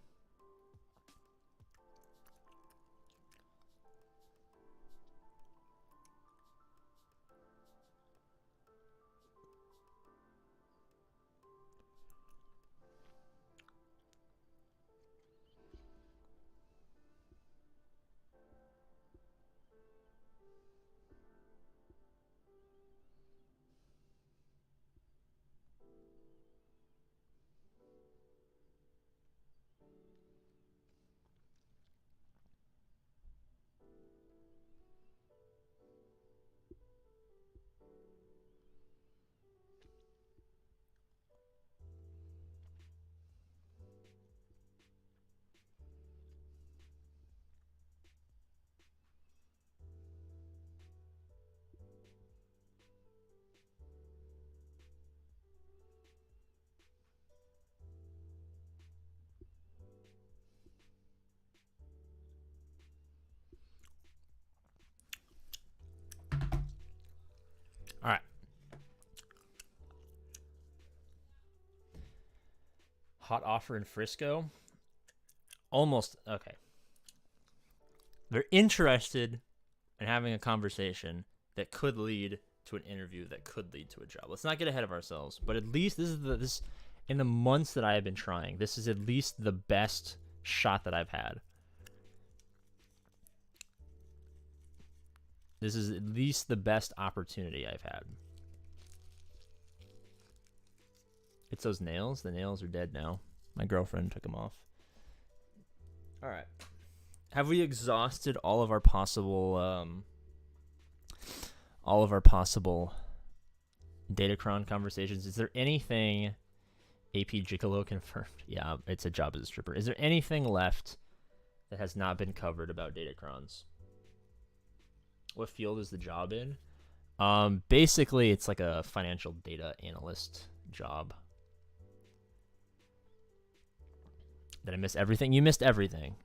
All right. Hot offer in Frisco. Almost. Okay. They're interested in having a conversation that could lead to an interview that could lead to a job. Let's not get ahead of ourselves, but at least this in the months that I have been trying, this is at least the best shot that I've had. This is at least the best opportunity I've had. It's those nails. The nails are dead now. My girlfriend took them off. All right. Have we exhausted all of our possible Datacron conversations? Is there anything AP Gigolo confirmed? Yeah, it's a job as a stripper. Is there anything left that has not been covered about Datacrons? What field is the job in? Basically, it's like a financial data analyst job. Did I miss everything? You missed everything.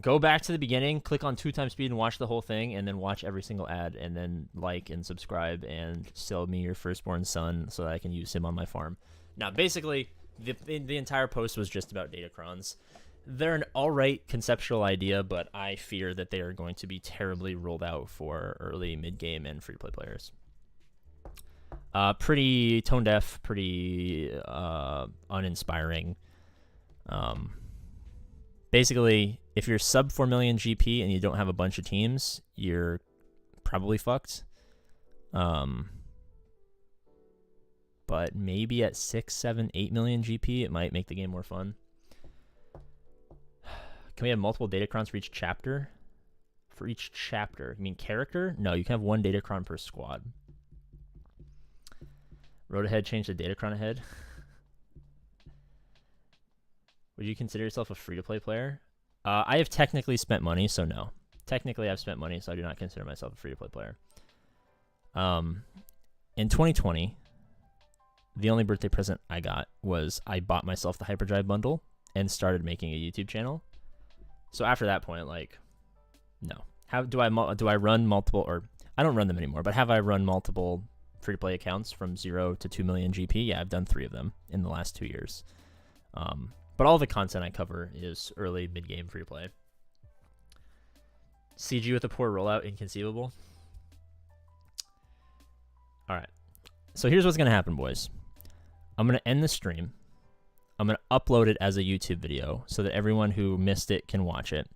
Go back to the beginning, click on 2x speed and watch the whole thing, and then watch every single ad, and then like and subscribe and sell me your firstborn son so that I can use him on my farm. Now, basically, the entire post was just about Datacrons. They're an alright conceptual idea, but I fear that they are going to be terribly rolled out for early, mid-game, and free-to-play players. Pretty tone-deaf, pretty uninspiring. Basically, if you're sub 4 million GP and you don't have a bunch of teams, you're probably fucked. But maybe at 6, 7, 8 million GP, it might make the game more fun. Can we have multiple Datacrons for each chapter? For each chapter? You mean character? No, you can have one Datacron per squad. Road ahead, change the Datacron ahead. Would you consider yourself a free-to-play player? I have technically spent money, so no. Technically, I've spent money, so I do not consider myself a free-to-play player. In 2020, the only birthday present I got was I bought myself the Hyperdrive bundle and started making a YouTube channel. So after that point, like, No. How do I run multiple, or I don't run them anymore, but have I run multiple free-to-play accounts from 0 to 2 million GP? Yeah, I've done 3 of them in the last 2 years. But all the content I cover is early, mid-game free-to-play. CG with a poor rollout, inconceivable. All right. So here's what's going to happen, boys. I'm going to end the stream. I'm going to upload it as a YouTube video so that everyone who missed it can watch it.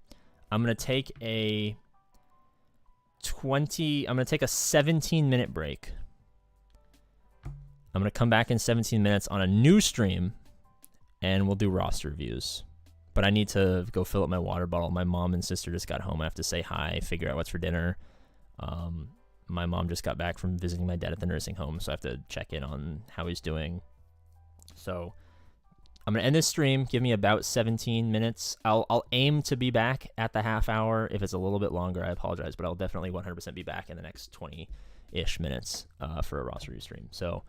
I'm going to take a 17-minute break. I'm going to come back in 17 minutes on a new stream, and we'll do roster reviews. But I need to go fill up my water bottle. My mom and sister just got home. I have to say hi, figure out what's for dinner. My mom just got back from visiting my dad at the nursing home, so I have to check in on how he's doing. So I'm going to end this stream. Give me about 17 minutes. I'll aim to be back at the half hour. If it's a little bit longer, I apologize, but I'll definitely 100% be back in the next 20-ish minutes for a roster review stream. So